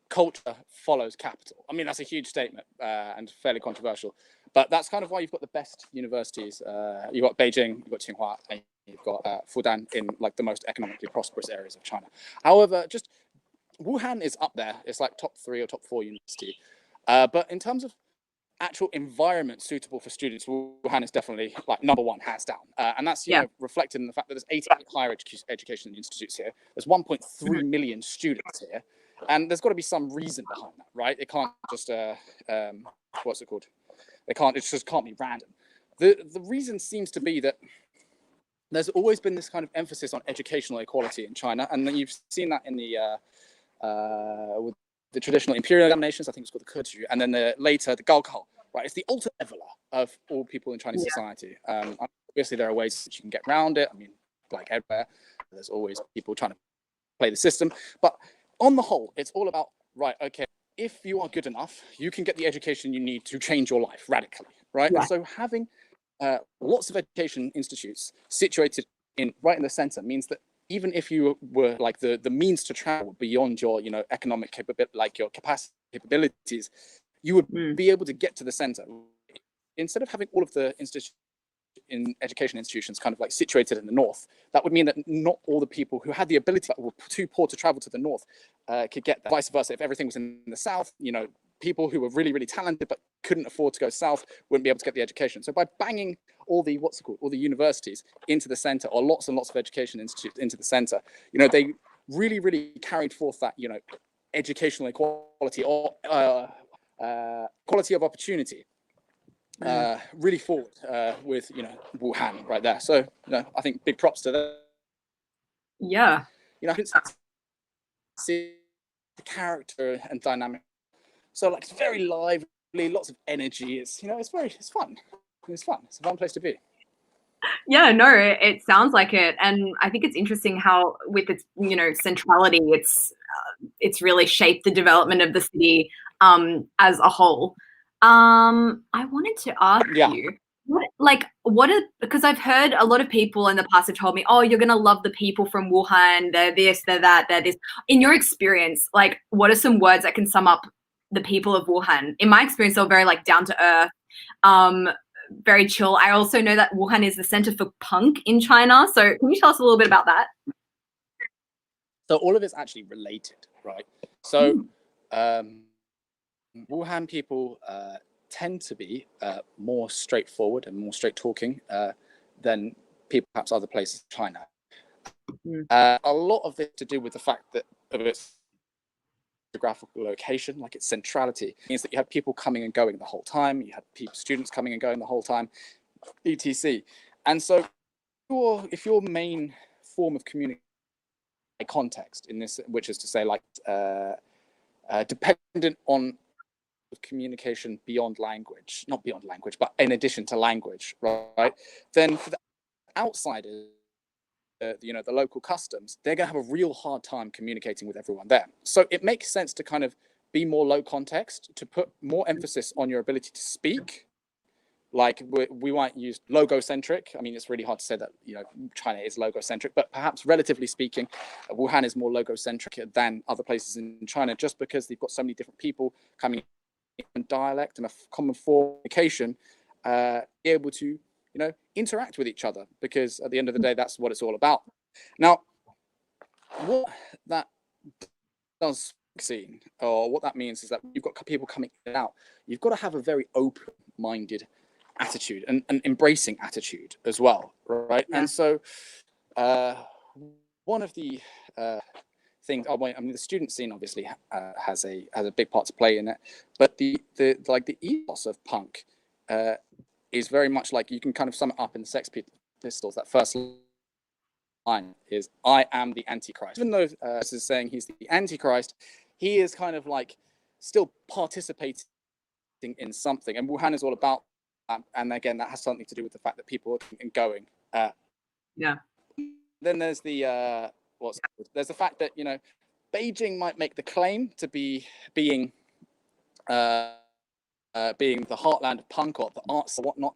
culture follows capital. I mean, that's a huge statement and fairly controversial, but that's kind of why you've got the best universities. You've got Beijing, you've got Tsinghua, and you've got Fudan in like the most economically prosperous areas of China. However, just Wuhan is up there. It's like top 3 or top 4 university. But in terms of actual environment suitable for students, Wuhan is definitely like number 1, hands down. And that's reflected in the fact that there's 88 higher education institutes here. There's 1.3 million students here. And there's got to be some reason behind that, right? It can't just, what's it called? It just can't be random. The reason seems to be that there's always been this kind of emphasis on educational equality in China. And then you've seen that in with the traditional imperial examinations, I think it's called the Keju, and then later the Gaokao, right? It's the ultimate leveler of all people in Chinese society. Obviously, there are ways that you can get around it. I mean, like everywhere, there's always people trying to play the system. But on the whole, it's all about, right, okay, if you are good enough, you can get the education you need to change your life radically, right? And so having lots of education institutes situated right in the center means that even if you were like the means to travel beyond your economic capability, like your capacity capabilities, you would be able to get to the center. Instead of having all of the education institutions kind of like situated in the north, that would mean that not all the people who had the ability but were too poor to travel to the north could get that. Vice versa, if everything was in the south, people who were really, really talented but couldn't afford to go south wouldn't be able to get the education. So by banging all the all the universities into the center, or lots and lots of education institutes into the center, they really, really carried forth that educational equality, or quality of opportunity really forward with Wuhan right there. So I think big props to that. Yeah. I can see the character and dynamic. So like it's very lively, lots of energy. It's it's fun. It's fun. It's a fun place to be. Yeah, no, it sounds like it, and I think it's interesting how, with its centrality, it's really shaped the development of the city as a whole. I wanted to ask you, like, because I've heard a lot of people in the past have told me, oh, you're going to love the people from Wuhan. They're this, they're that, they're this. In your experience, like, what are some words that can sum up the people of Wuhan? In my experience, they're very like down to earth, very chill. I also know that Wuhan is the center for punk in China. So can you tell us a little bit about that? So all of it's actually related, right? So Wuhan people tend to be more straightforward and more straight talking than people perhaps other places in China. A lot of it to do with the fact that of its geographical location, like its centrality, means that you have people coming and going the whole time. You have students coming and going the whole time, etc. And so if your main form of communication context in this, which is to say like dependent on communication beyond language, not beyond language, but in addition to language, right? Then for the outsiders, the local customs, they're going to have a real hard time communicating with everyone there. So it makes sense to kind of be more low context, to put more emphasis on your ability to speak. Like we might use logocentric. I mean, it's really hard to say that China is logocentric, but perhaps relatively speaking, Wuhan is more logocentric than other places in China, just because they've got so many different people coming in dialect and a common form of communication, be able to interact with each other, because at the end of the day, that's what it's all about. Now, what that does scene, or what that means, is that you've got people coming in and out. You've got to have a very open-minded attitude and an embracing attitude as well, right? Yeah. And so one of the things, I mean, the student scene obviously has a big part to play in it, but the ethos of punk is very much like, you can kind of sum it up in the Sex Pistols. That first line is, "I am the Antichrist." Even though this is saying he's the Antichrist, he is kind of like still participating in something, and Wuhan is all about that. And again, that has something to do with the fact that people are going. Then there's the there's the fact that Beijing might make the claim to be being the heartland of punk or the arts or whatnot,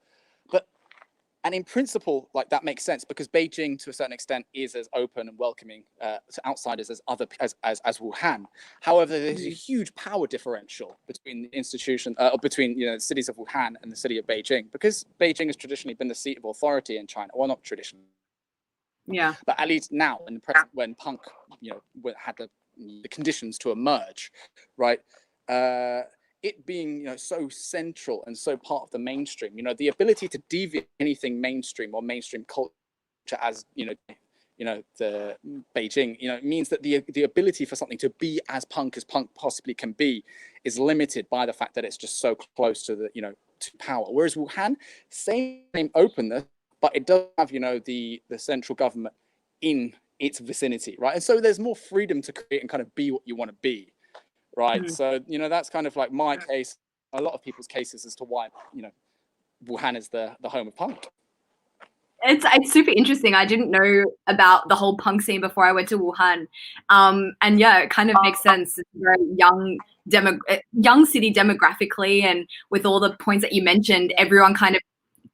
and in principle, like, that makes sense, because Beijing, to a certain extent, is as open and welcoming to outsiders as Wuhan. However, there's a huge power differential between the institution, between the cities of Wuhan and the city of Beijing, because Beijing has traditionally been the seat of authority in China. Well, not traditionally, but at least now, in the present, when punk, had the conditions to emerge, right? It being so central and so part of the mainstream, the ability to deviate anything mainstream or mainstream culture as the Beijing, means that the ability for something to be as punk possibly can be is limited by the fact that it's just so close to to power. Whereas Wuhan, same openness, but it does have the central government in its vicinity, right? And so there's more freedom to create and kind of be what you want to be. Right. So, that's kind of like my case, a lot of people's cases, as to why, Wuhan is the home of punk. It's super interesting. I didn't know about the whole punk scene before I went to Wuhan. And yeah, it kind of makes sense. It's a very young city demographically, and with all the points that you mentioned, everyone kind of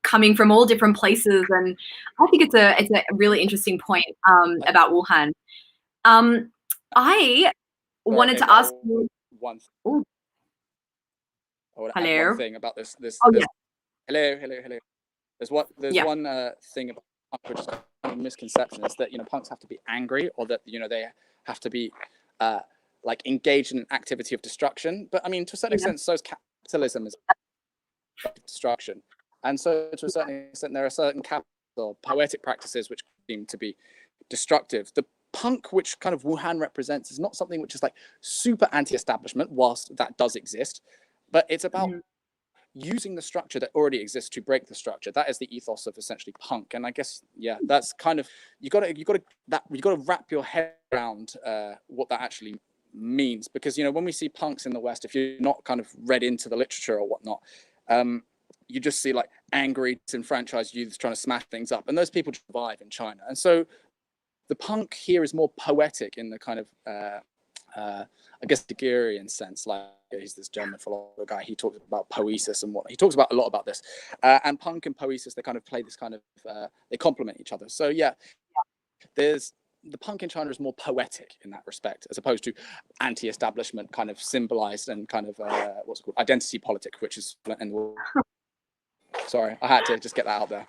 coming from all different places. And I think it's a really interesting point about Wuhan. I wanted to ask you one thing about this. Yeah. Hello. There's one thing about punk, which is kind of a misconception, is that punks have to be angry, or that they have to be like engaged in an activity of destruction. But I mean, to a certain extent, so is capitalism is destruction, and so to a certain extent, there are certain capital or poetic practices which seem to be destructive. The punk, which kind of Wuhan represents, is not something which is like super anti-establishment, whilst that does exist, but it's about using the structure that already exists to break the structure. That is the ethos of essentially punk. And I guess, that's kind of, you got to wrap your head around what that actually means, because when we see punks in the West, if you're not kind of read into the literature or whatnot, you just see like angry, disenfranchised youths trying to smash things up, and those people survive in China. And so the punk here is more poetic in the kind of, I guess, Hegelian sense, like he's this German philosopher guy. He talks about poesis and what he talks about a lot about this. And punk and poesis, they kind of play this kind of they complement each other. So yeah, there's the punk in China is more poetic in that respect, as opposed to anti-establishment kind of symbolized and kind of what's it called, identity politic, which is sorry, I had to just get that out there.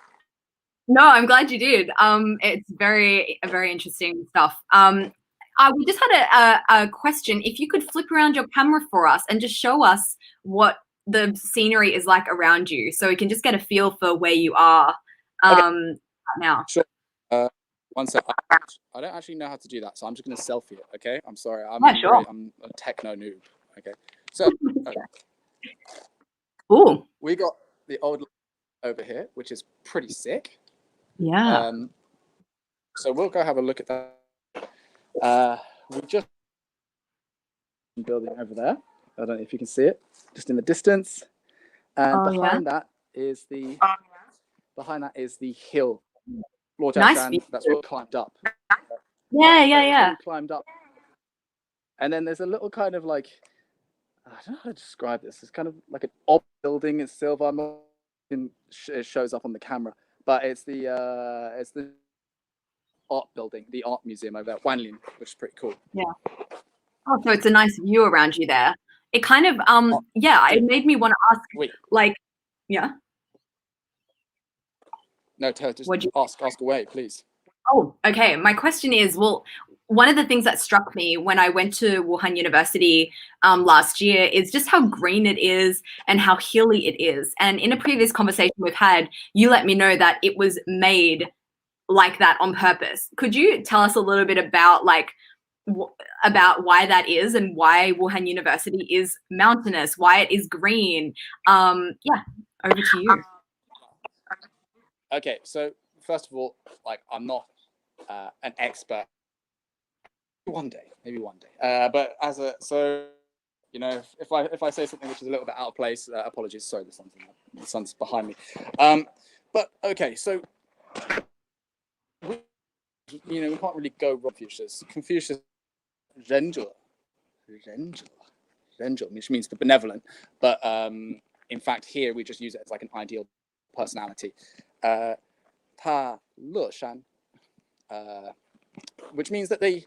No, I'm glad you did. It's very interesting stuff. We just had a question. If you could flip around your camera for us and just show us what the scenery is like around you, so we can just get a feel for where you are right now. Sure. One sec. I don't actually know how to do that, so I'm just going to selfie it. Okay, I'm sorry. I'm a techno noob. Okay, so we got the old over here, which is pretty sick. Yeah. So we'll go have a look at that. We just building over there. I don't know if you can see it, just in the distance. And behind that is the hill. Nice view. That's what we climbed up. Yeah. We climbed up. And then there's a little kind of like, I don't know how to describe this. It's kind of like an odd building. It's silver. It shows up on the camera, but it's the art building, the art museum over there, Wanlin, which is pretty cool. Yeah. Oh, so it's a nice view around you there. It kind of it made me want to ask. Wait. Like, yeah. No, just ask away, please. Oh, okay. My question is, well, one of the things that struck me when I went to Wuhan University last year is just how green it is and how hilly it is. And in a previous conversation we've had, you let me know that it was made like that on purpose. Could you tell us a little bit about about why that is and why Wuhan University is mountainous, why it is green? Yeah, over to you. Okay, so first of all, like, I'm not an expert. Maybe one day. But you know, if I say something which is a little bit out of place, apologies. Sorry, the sun's behind me. But okay, so we can't really go Confucius. Confucius, 仁者, which means the benevolent. But in fact, here we just use it as like an ideal personality. 他乐山, which means that they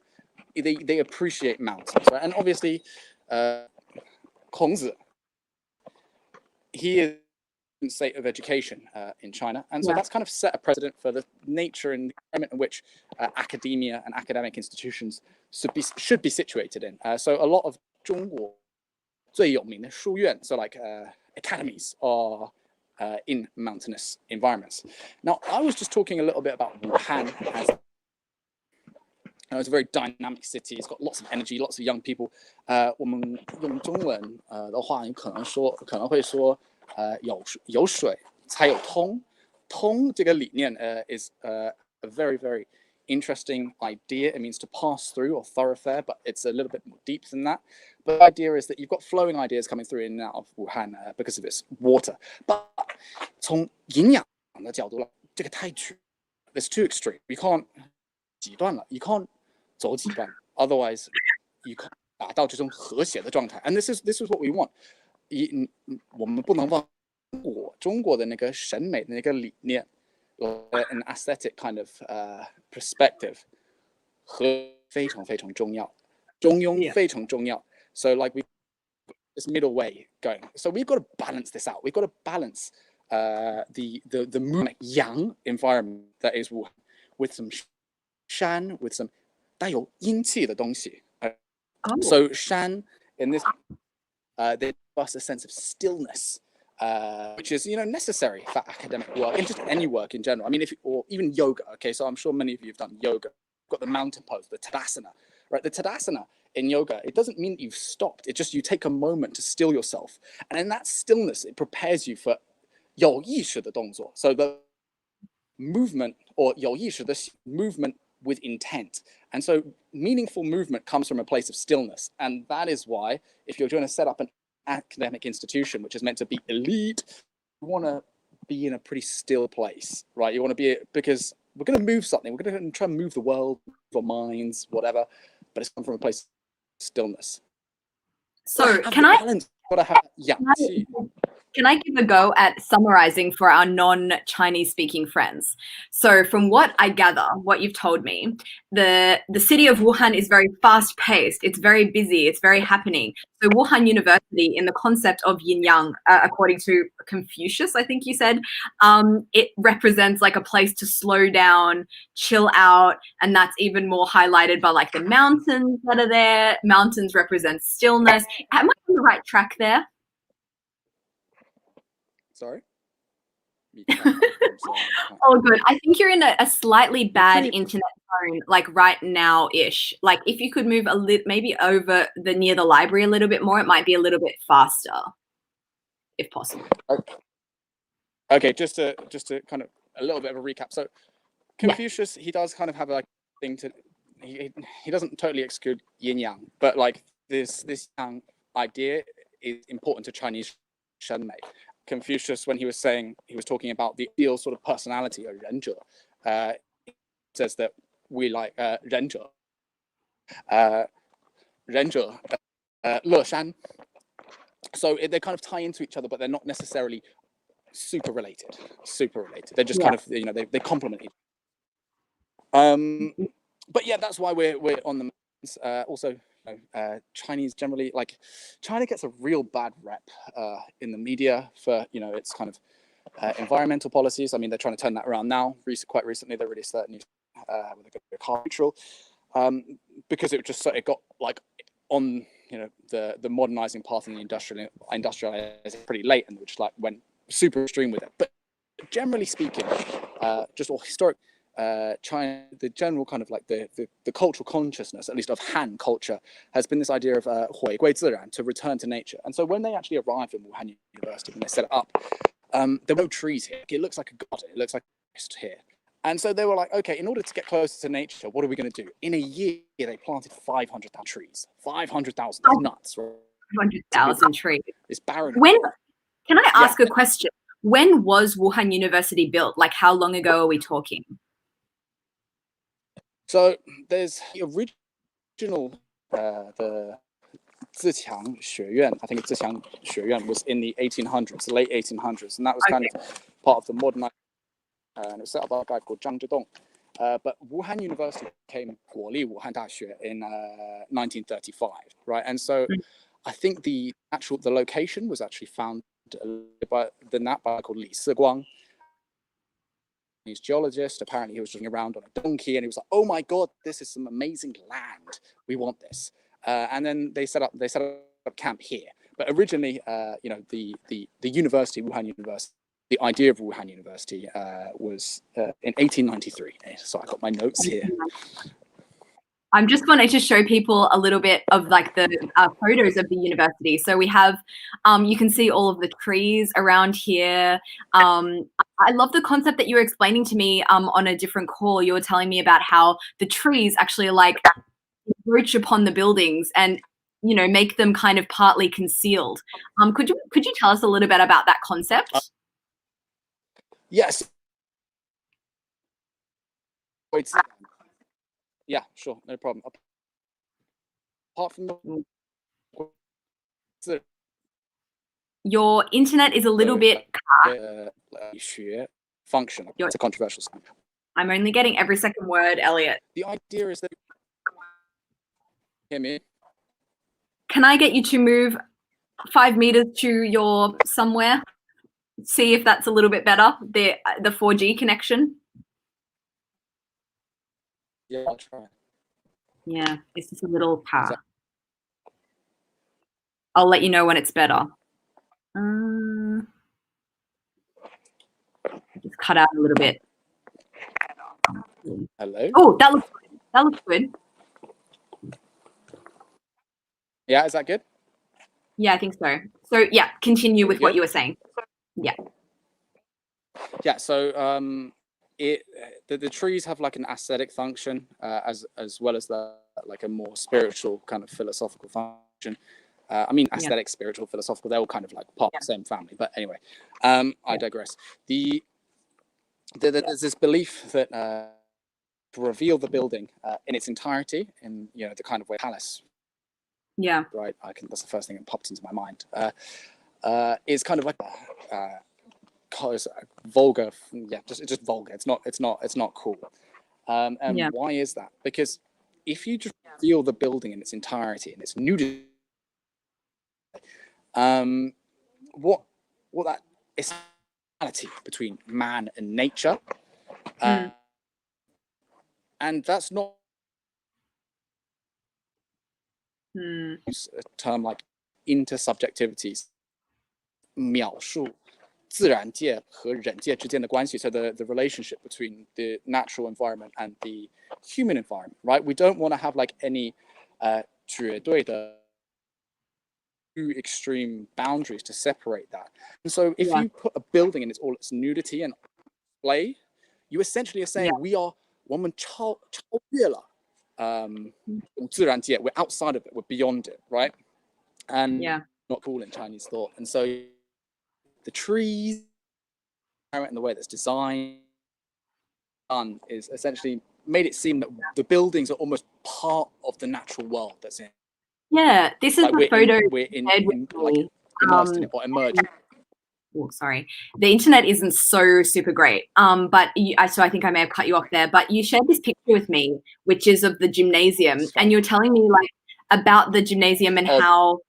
appreciate mountains, right? And obviously, Kongzi, he is in the state of education in China, and so that's kind of set a precedent for the nature and the environment in which academia and academic institutions should be situated in. So a lot of 中国最有名的书院, so like academies, are in mountainous environments. Now, I was just talking a little bit about Wuhan as it's a very dynamic city. It's got lots of energy, lots of young people. 我们用中文的话，你可能会说有水才有通。通这个理念is a very, very interesting idea. It means to pass through or thoroughfare, but it's a little bit more deep than that. But the idea is that you've got flowing ideas coming through in and out of Wuhan because of its water. But 从营养的角度来，这个太曲 there's two extreme. You can't 极端了 you can't 走极端 otherwise you can't 达到这种和谐的状态 and this is what we want. 我们不能忘中国的那个审美的那个理念 an aesthetic kind of perspective 和非常非常重要中庸非常重要 so like we this middle way going, so we've got to balance this out. We've got to balance the movement yang environment that is Wuhan with some shan, with some 带有阴气的东西. So shan in this they give us a sense of stillness, which is necessary for academic work and just any work in general. I mean, or even yoga. Okay, so I'm sure many of you have done yoga. You've got the mountain pose, the tadasana, right? The tadasana in yoga, it doesn't mean that you've stopped. It just you take a moment to still yourself, and in that stillness, it prepares you for 有意识的动作. So the movement or 有意识的 movement with intent. And so meaningful movement comes from a place of stillness. And that is why if you're going to set up an academic institution, which is meant to be elite, you want to be in a pretty still place, right? You want to be, because we're going to move something. We're going to try and move the world, our minds, whatever, but it's come from a place of stillness. So can I give a go at summarizing for our non-Chinese speaking friends? So from what I gather, what you've told me, the city of Wuhan is very fast paced. It's very busy. It's very happening. So Wuhan University, in the concept of yin yang, according to Confucius, I think you said, it represents like a place to slow down, chill out, and that's even more highlighted by like the mountains that are there. Mountains represent stillness. Am I on the right track there? Sorry? Oh, good. I think you're in a slightly bad internet zone, like right now-ish. Like if you could move a little, maybe over near the library a little bit more, it might be a little bit faster, if possible. Okay, just to kind of a little bit of a recap. So Confucius, he does kind of have a thing to, he doesn't totally exclude yin yang, but like this yang idea is important to Chinese shenmei. Confucius, when he was talking about the ideal sort of personality of 仁者, says that we like 仁者, 乐山. So they kind of tie into each other, but they're not necessarily super related. They're just kind of, they complement each other. But yeah, that's why we're on the mountains. Also, Chinese generally, like China gets a real bad rep in the media for its kind of environmental policies. I mean, they're trying to turn that around now. Quite recently, they released that news with a carbon neutral, because it got like on the modernizing path and the industrializing pretty late, and just like went super extreme with it. But generally speaking, just all historic. China, the general kind of like the cultural consciousness, at least of Han culture, has been this idea of 回归自然, to return to nature. And so when they actually arrived in Wuhan University, when they set it up, there were no trees here. It looks like a garden. It looks like a forest here. And so they were like, okay, in order to get closer to nature, what are we going to do? In a year, they planted 500,000 trees. 500,000. That's nuts, right? 500,000 trees. It's barren. Can I ask a question? When was Wuhan University built? Like, how long ago are we talking? So there's the original, the Ziqiang 学院, I think Ziqiang 学院 was in the 1800s, the late 1800s, and that was kind of part of the modernized, and it was set up by a guy called Zhang Zhidong. But Wuhan University became 国立武汉大学 in 1935, right? And so I think the location was actually found by a guy called Li Siguang. He's a geologist. Apparently, he was looking around on a donkey, and he was like, "Oh my God, this is some amazing land. We want this." And then they set up camp here. But originally, the university, Wuhan University, the idea of Wuhan University was in 1893. So I got my notes here. I'm just wanting to show people a little bit of like the photos of the university. So we have, you can see all of the trees around here. I love the concept that you were explaining to me on a different call. You were telling me about how the trees actually like encroach upon the buildings and make them kind of partly concealed. Could you tell us a little bit about that concept? Yes. Yeah, sure, no problem. Apart from your internet is a little bit function. It's a controversial sign. I'm only getting every second word, Elliot. The idea is that hear me. Can I get you to move 5 meters to your somewhere? See if that's a little bit better. The 4G connection. Yeah, I'll try. Yeah, this is a little car. I'll let you know when it's better. Just cut out a little bit. Hello? Oh, that looks good. Yeah, is that good? Yeah, I think so. So yeah, continue with what you were saying. Yeah. Yeah, so the trees have like an aesthetic function as well as like a more spiritual kind of philosophical function. I mean, aesthetic, spiritual, philosophical, they're all kind of like part of the same family. But anyway, I digress. There's this belief that to reveal the building in its entirety, in the kind of way palace Yeah. Right. That's the first thing that popped into my mind. Is kind of like vulgar. Yeah, just vulgar. It's not cool. And Yeah. why is that? Because if you just feel the building in its entirety and its nudity, what that is between man and nature, and that's not a term like intersubjectivities 描述自然界和人界之间的关系. So the relationship between the natural environment and the human environment, right? We don't want to have like any 绝对的 two extreme boundaries to separate that. And so if you put a building in its nudity and display, you essentially are saying we are 我们超越了 自然界, we're outside of it, we're beyond it, right? And not cool in Chinese thought. And so the trees and the way that's designed is essentially made it seem that the buildings are almost part of the natural world that's in. Yeah, this is the photo we're like immersed in it or emerged. Oh, sorry. The internet isn't so super great. But so I think I may have cut you off there. But you shared this picture with me, which is of the gymnasium, and you're telling me like about the gymnasium and how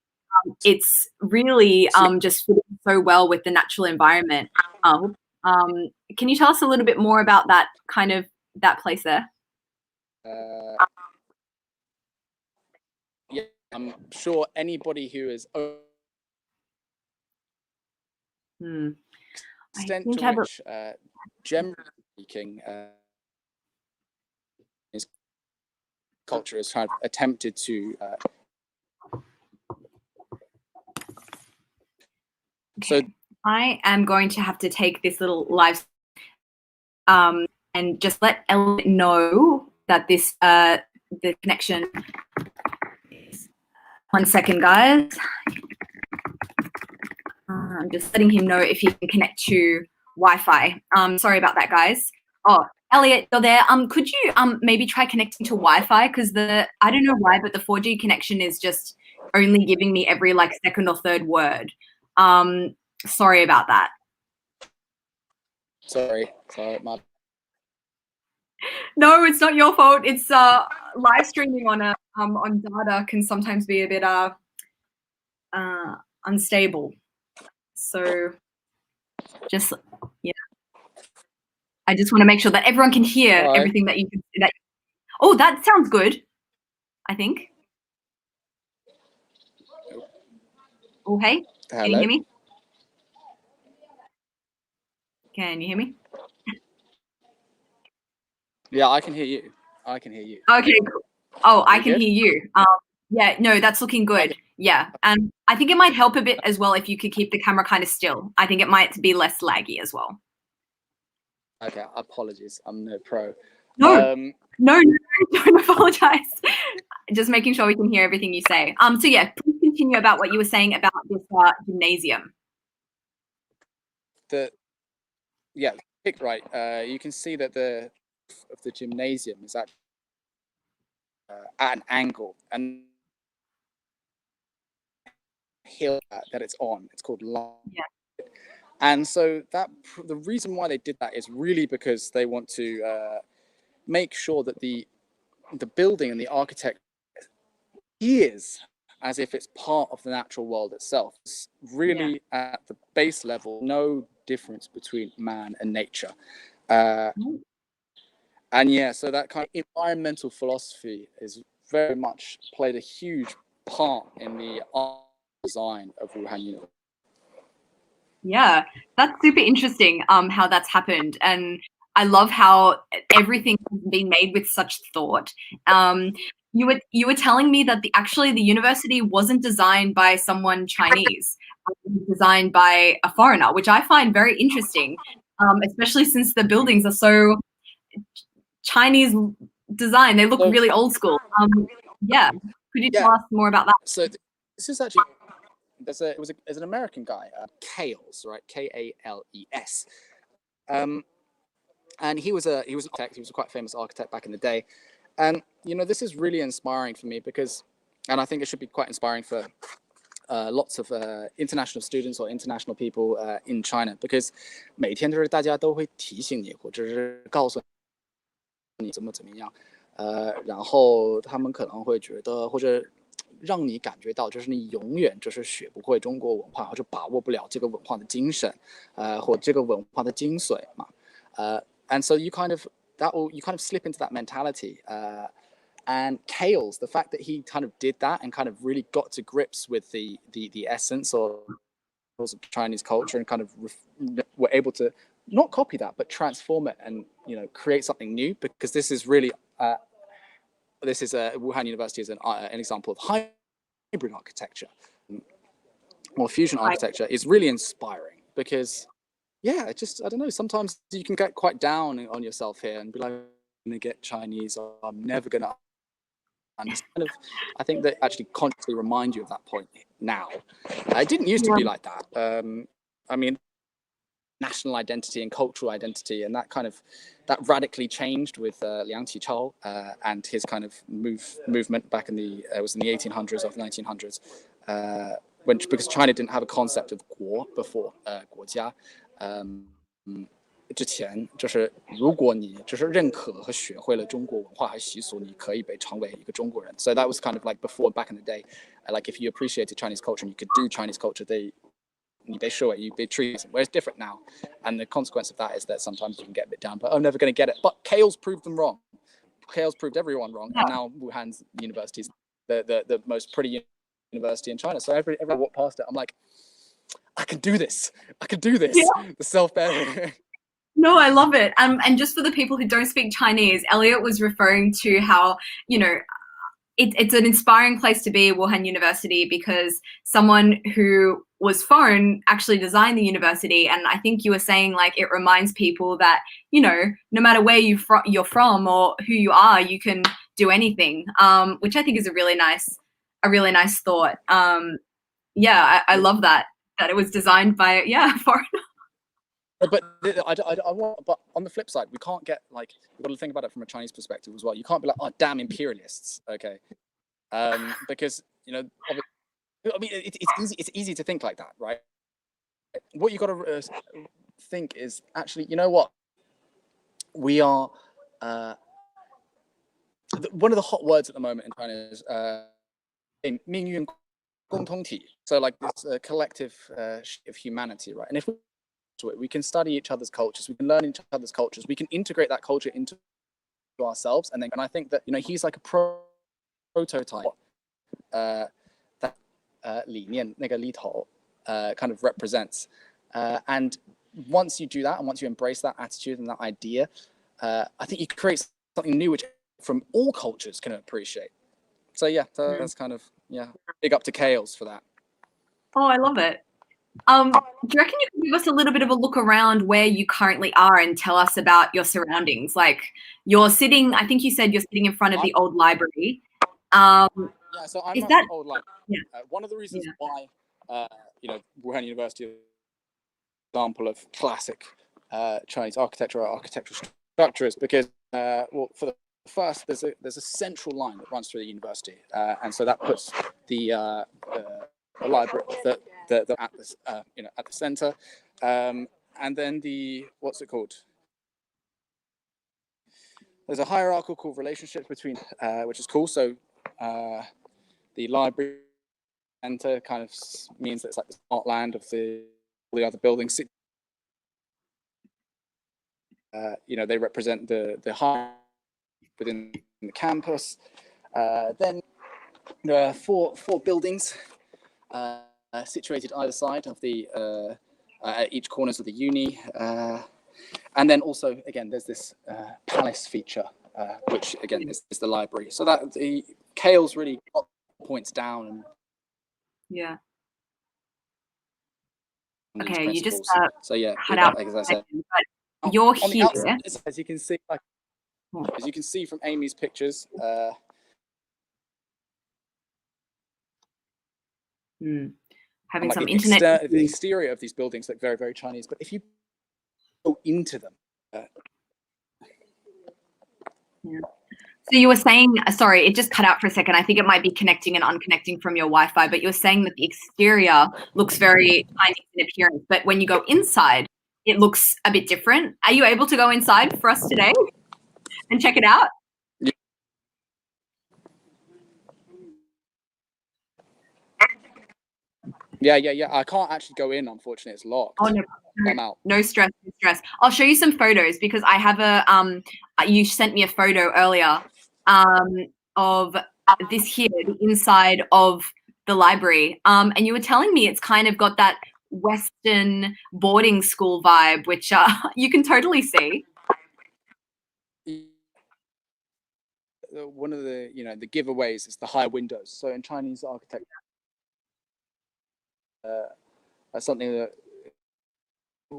it's really just fitting so well with the natural environment. Can you tell us a little bit more about that kind of that place there? Yeah, I'm sure anybody who is extent to which, generally speaking, his culture has kind of attempted to. So I am going to have to take this little live and just let Elliot know that this the connection is. 1 second, guys. I'm just letting him know if he can connect to Wi-Fi. Sorry about that, guys. Oh, Elliot, you're there. Could you maybe try connecting to Wi-Fi? Because I don't know why, but the 4G connection is just only giving me every like second or third word. Sorry about that. Sorry, No, it's not your fault. It's live streaming on data can sometimes be a bit unstable. So just I just want to make sure that everyone can hear everything that you can. Oh, that sounds good. I think. Oh, hey, hello? Can you hear me? Can you hear me? Yeah, I can hear you. I can hear you. Okay, cool. Oh, I can hear you. Yeah, no, that's looking good. Okay. Yeah, and I think it might help a bit as well if you could keep the camera kind of still. I think it might be less laggy as well. Okay, apologies. I'm no pro. No, don't apologize. Just making sure we can hear everything you say. So yeah, please continue about what you were saying about this gymnasium. Right. You can see that the gymnasium is at an angle, and hill that it's on, it's called line. Yeah. And so the reason why they did that is really because they want to make sure that the building and the architect is as if it's part of the natural world itself. It's really at the base level, no difference between man and nature. And yeah, so that kind of environmental philosophy is very much played a huge part in the art design of Wuhan University. Yeah, that's super interesting how that's happened. And I love how everything has been made with such thought. You were telling me that actually the university wasn't designed by someone Chinese. It was designed by a foreigner, which I find very interesting, especially since the buildings are so Chinese design. They look really old school. Yeah, could you tell us more about that? So this is actually there's an American guy, Kales, right? Kales. And he was an architect. He was a quite famous architect back in the day. And you know, this is really inspiring for me because and I think it should be quite inspiring for lots of international students or international people in China, because 每天都是大家都会提醒你，或者是告诉你怎么样，然后他们可能会觉得，或者让你感觉到，就是你永远就是学不会中国文化，或者把握不了这个文化的精神，或这个文化的精髓嘛。And so you kind of slip into that mentality. And Kales, the fact that he kind of did that and kind of really got to grips with the essence of Chinese culture, and kind of were able to not copy that but transform it and create something new, because this is really Wuhan University is an example of hybrid architecture or fusion architecture. Is really inspiring, because I don't know, sometimes you can get quite down on yourself here and be like, I'm gonna get Chinese, or I'm never gonna understand. I think they actually consciously remind you of that point now. It didn't used to be like that. I mean, national identity and cultural identity, and that radically changed with Liang Qichao and his kind of movement back in the 1800s or 1900s, because China didn't have a concept of 国 before 国家。之前就是如果你就是认可和学会了中国文化和习俗，你可以被成为一个中国人。So that was kind of like before, back in the day, like if you appreciated Chinese culture and you could do Chinese culture, they show it, they treat it. Whereas different now, and the consequence of that is that sometimes you can get a bit down, but I'm never going to get it. But Kales proved them wrong. Kales proved everyone wrong, and now Wuhan's university is the most pretty university in China. So every I walk past it, I'm like, I can do this. I can do this. Yeah. The self-bearing. No, I love it. And just for the people who don't speak Chinese, Elliot was referring to how, it's an inspiring place to be, Wuhan University, because someone who was foreign actually designed the university. And I think you were saying, like, it reminds people that, no matter where you're from or who you are, you can do anything, which I think is a really nice thought. I love that it was designed by, foreign. But but on the flip side, we can't get, like, we've got to think about it from a Chinese perspective as well. You can't be like, oh, damn imperialists, okay? Because I mean, it's easy to think like that, right? What you got to think is, actually, you know what? We are one of the hot words at the moment in China is 命运共同体. So like this collective of humanity, right? And if we can study each other's cultures, we can learn each other's cultures, we can integrate that culture into ourselves, and I think that he's like a prototype that 理念那个里头 kind of represents, and once you do that, and once you embrace that attitude and that idea, I think you create something new which from all cultures can appreciate. So that's kind of big up to Kales for that. Oh, I love it. Do you reckon you can give us a little bit of a look around where you currently are and tell us about your surroundings? Like, I think you said you're sitting in front of the old library. So I'm at the old library. Yeah. One of the reasons why, Wuhan University is an example of classic Chinese architectural structure is because, for the first, there's a central line that runs through the university, and so that puts the library at the center, and then what's it called? There's a hierarchical relationship between, which is cool. So the library center kind of means that it's like the smart land of all the other buildings. They represent the high within the campus. Then there are four buildings situated either side of the at each corners of the uni, and then also again there's this palace feature, which again is the library. So that the Kales really points down. And okay, you just cut out, as I said. You're here. Outside, as you can see, as you can see from Amy's pictures. Having some internet. The exterior of these buildings look very, very Chinese, but if you go into them, So you were saying, sorry, it just cut out for a second. I think it might be connecting and unconnecting from your Wi-Fi, but you're saying that the exterior looks very Chinese in appearance, but when you go inside, it looks a bit different. Are you able to go inside for us today and check it out? Yeah. I can't actually go in, unfortunately. It's locked. Oh no, I'm out. No stress, no stress. I'll show you some photos because I have a you sent me a photo earlier of this here, the inside of the library. And you were telling me it's kind of got that Western boarding school vibe, which you can totally see. One of the the giveaways is the high windows. So in Chinese architecture, that's something that.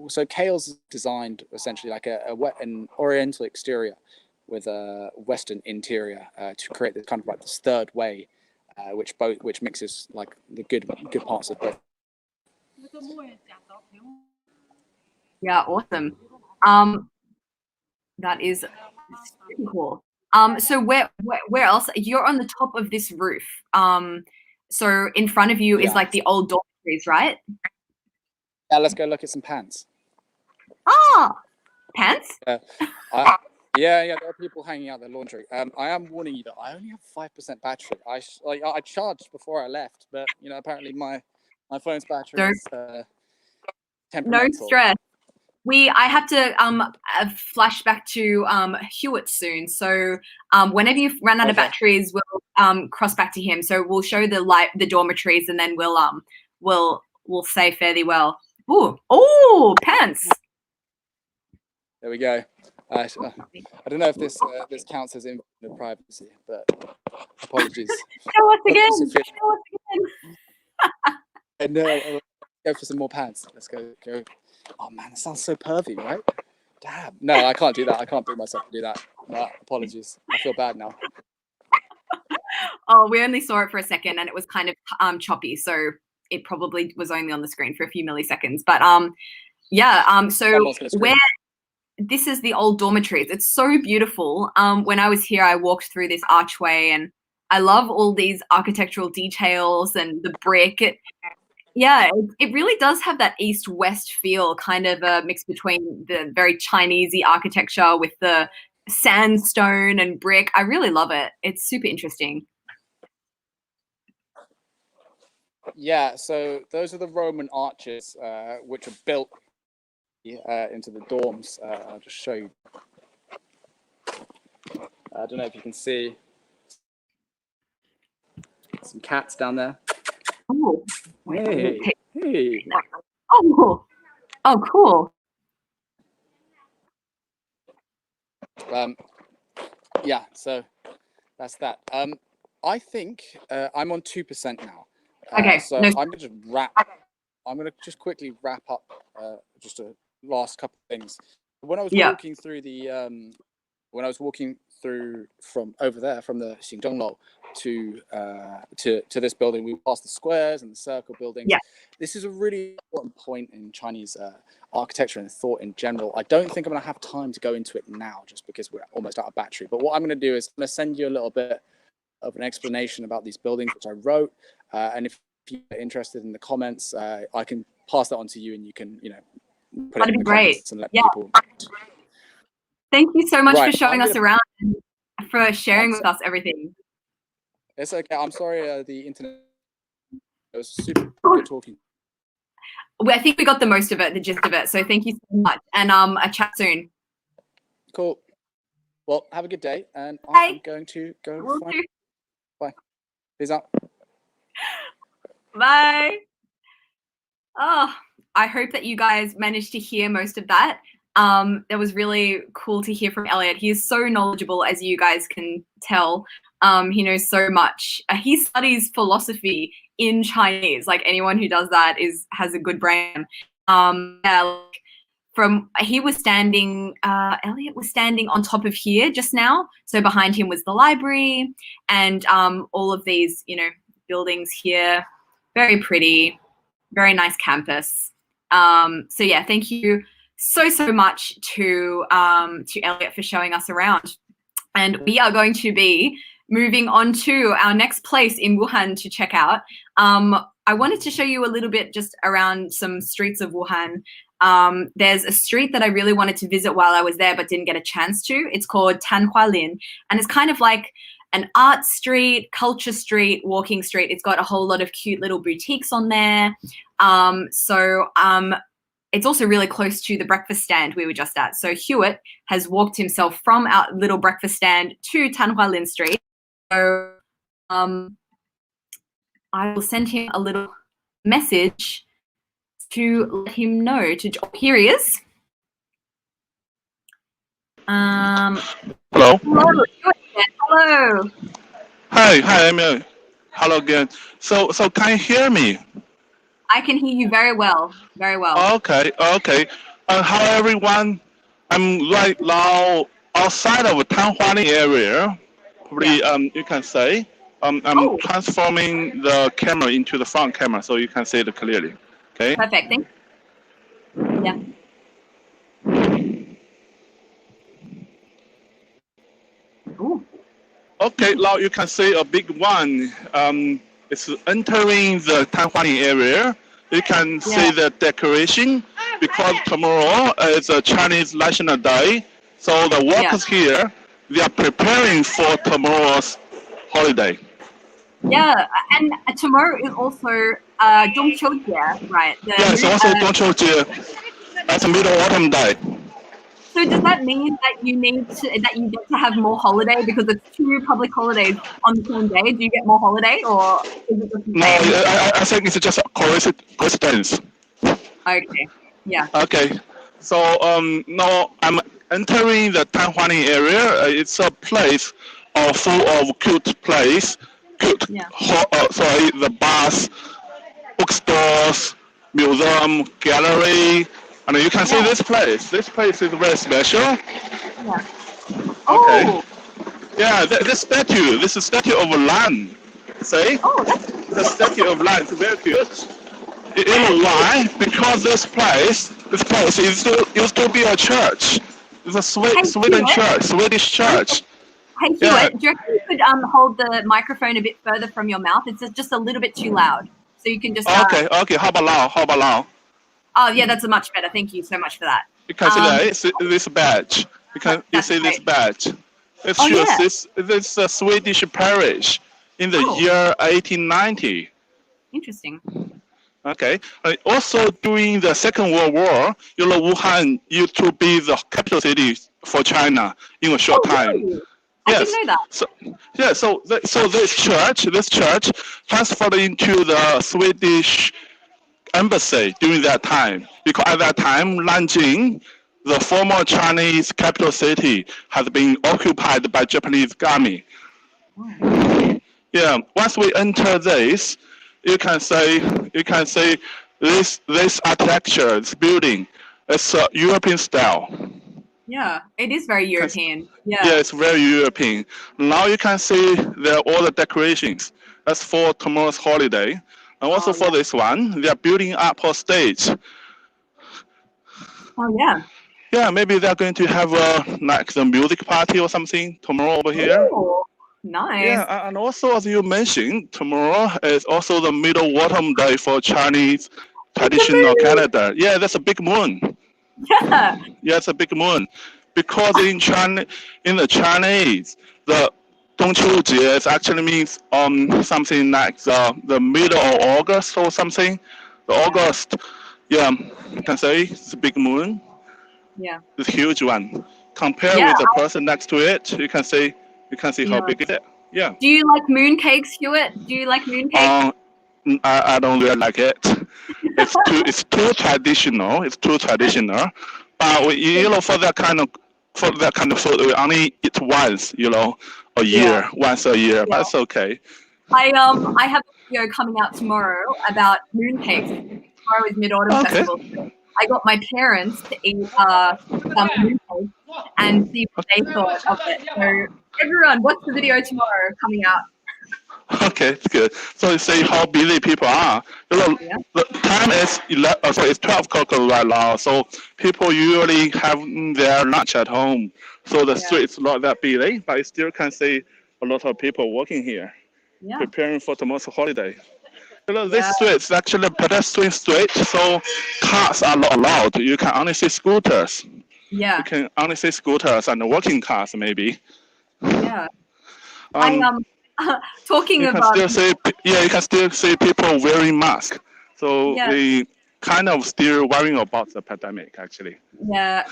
So Kale's designed essentially like an Oriental exterior with a Western interior to create this kind of like this third way, which mixes like the good parts of both. Yeah, awesome. That is super cool. So where else? You're on the top of this roof. So in front of you is like the old dormitories, right? Yeah, let's go look at some pants. Ah, pants? Yeah, there are people hanging out their laundry. I am warning you that I only have 5% battery. I charged before I left, but apparently my phone's battery is temperamental. No stress. I have to flash back to Hewitt soon. So whenever you run out of batteries, we'll cross back to him. So we'll show the dormitories, and then we'll say fare thee well. Ooh, pants. There we go. I don't know if this counts as infinite privacy, but apologies. Show us again. And go for some more pants. Let's go. Oh man, that sounds so pervy, right? Damn. No, I can't do that. I can't bring myself to do that. No, apologies. I feel bad now. Oh, we only saw it for a second, and it was kind of choppy, so it probably was only on the screen for a few milliseconds. But yeah. So this is the old dormitories. It's so beautiful. When I was here, I walked through this archway, and I love all these architectural details and the brick. It really does have that east-west feel, kind of a mix between the very Chinese-y architecture with the sandstone and brick. I really love it. It's super interesting. Yeah, so those are the Roman arches, which are built into the dorms. I'll just show you. I don't know if you can see some cats down there. Oh, hey. Oh, cool. Yeah, so that's that. I think I'm on 2% now. Okay. So I'm gonna just quickly wrap up just a last couple of things. When I was walking through from over there, from the Xingzhonglou to this building, we passed the squares and the circle buildings. Yeah. This is a really important point in Chinese architecture and thought in general. I don't think I'm going to have time to go into it now, just because we're almost out of battery. But what I'm going to do is I'm going to send you a little bit of an explanation about these buildings, which I wrote. And if you're interested in the comments, I can pass that on to you, and you can, put it in the comments and let people. Thank you so much for showing us around and for sharing with us everything. It's okay. I'm sorry, the internet. It was super good talking. I think we got the most of it, the gist of it. So thank you so much, and a chat soon. Cool. Well, have a good day, and Bye. I'm going to go. Bye. Peace out. Bye. Oh, I hope that you guys managed to hear most of that. It was really cool to hear from Elliot. He is so knowledgeable, as you guys can tell. He knows so much. He studies philosophy in Chinese. Like, anyone who does that has a good brain. He was standing, Elliot was standing on top of here just now. So behind him was the library and all of these, buildings here. Very pretty, very nice campus. So yeah, thank you so much to Elliot for showing us around. and we are going to be moving on to our next place in Wuhan to check out. I wanted to show you a little bit just around some streets of Wuhan. There's a street that I really wanted to visit while I was there but didn't get a chance to. It's called Tanhualin, and it's kind of like an art street, culture street, walking street. It's got a whole lot of cute little boutiques on there. It's also really close to the breakfast stand we were just at. So Hewitt has walked himself from our little breakfast stand to Tanhualin Street. So I will send him a little message to let him know. Here he is. Hello. Hello. Hello. Hi, Emily. Hello again. So can you hear me? I can hear you very well. Very well. Okay. Hi everyone. I'm right now outside of Tanhualin area. Probably you can say. I'm transforming the camera into the front camera so you can see it clearly. Okay. Perfect. Thank you. Yeah. Ooh. Okay, now you can see a big one. It's entering the Tanhualin area. You can see the decoration because tomorrow is a Chinese National Day. So the workers here, they are preparing for tomorrow's holiday. Yeah, and tomorrow is also Zhongqiujie, right? Yes, also Zhongqiujie. That's a Middle Autumn Day. So does that mean that you get to have more holiday because it's 2 public holidays on the same day? Do you get more holiday, or is it just No, I think it's just a coincidence. Okay. Yeah. Okay. So now I'm entering the Tanhualin area. It's a place full of cute place. The bars, bookstores, museum, gallery. And you can see this place. This place is very special. Yeah. Okay. Oh. Yeah, this statue is a statue of land. See? Oh, the statue of land is very cute. You know why? Because this place used to be a church. It's a Swedish church. Hey, Hewitt, do you reckon you could hold the microphone a bit further from your mouth? It's just a little bit too loud. So you can just... Okay. How about now? Oh, yeah, that's much better. Thank you so much for that. You can see this badge. You see this badge. It shows this Swedish parish in the year 1890. Interesting. Okay. Also, during the Second World War, Wuhan used to be the capital city for China in a short time. Really? I didn't know that. So this church transferred into the Swedish embassy during that time, because at that time Nanjing, the former Chinese capital city, has been occupied by Japanese army. Yeah, once we enter this, you can say this architecture, this building, it's European style. Yeah, it is very European. Yeah, it's very European. Now you can see there are all the decorations. That's for tomorrow's holiday. And also for this one, they are building up a stage. Oh, yeah. Yeah, maybe they're going to have the music party or something tomorrow over here. Oh, nice. Yeah, and also as you mentioned, tomorrow is also the Middle Autumn Day for Chinese traditional calendar. Yeah, that's a big moon. Yeah. Yeah, it's a big moon. Because in the Chinese, the Zhongqiujie actually means something like the middle of August or something. The August, you can say it's a big moon. Yeah. It's a huge one. Compare with the person next to it, you can see how big it is. Yeah. Do you like moon cakes, Hewitt? Do you like moon cakes? I don't really like it. It's too traditional. It's too traditional. But for that kind of food, we only eat once. A year, once a year. But it's okay. I have a video coming out tomorrow about moon cakes. Tomorrow is Mid-Autumn Festival. I got my parents to eat some moon cakes and see what they thought of it. So everyone, watch the video tomorrow coming out. Okay, it's good. So you see how busy people are. You know, Yeah. the time is 11, sorry, it's 12 o'clock right now. So people usually have their lunch at home. So the Yeah. street's not that busy, but you still can see a lot of people working here, Yeah. preparing for tomorrow's holiday. You know, this Yeah. street is actually a pedestrian street, so cars are not allowed. You can only see scooters. You Yeah. can only see scooters and working cars, maybe. Yeah. I Um, talking you can about still see, yeah, you can still see people wearing masks. So yeah. we kind of still worrying about the pandemic, actually. Yeah,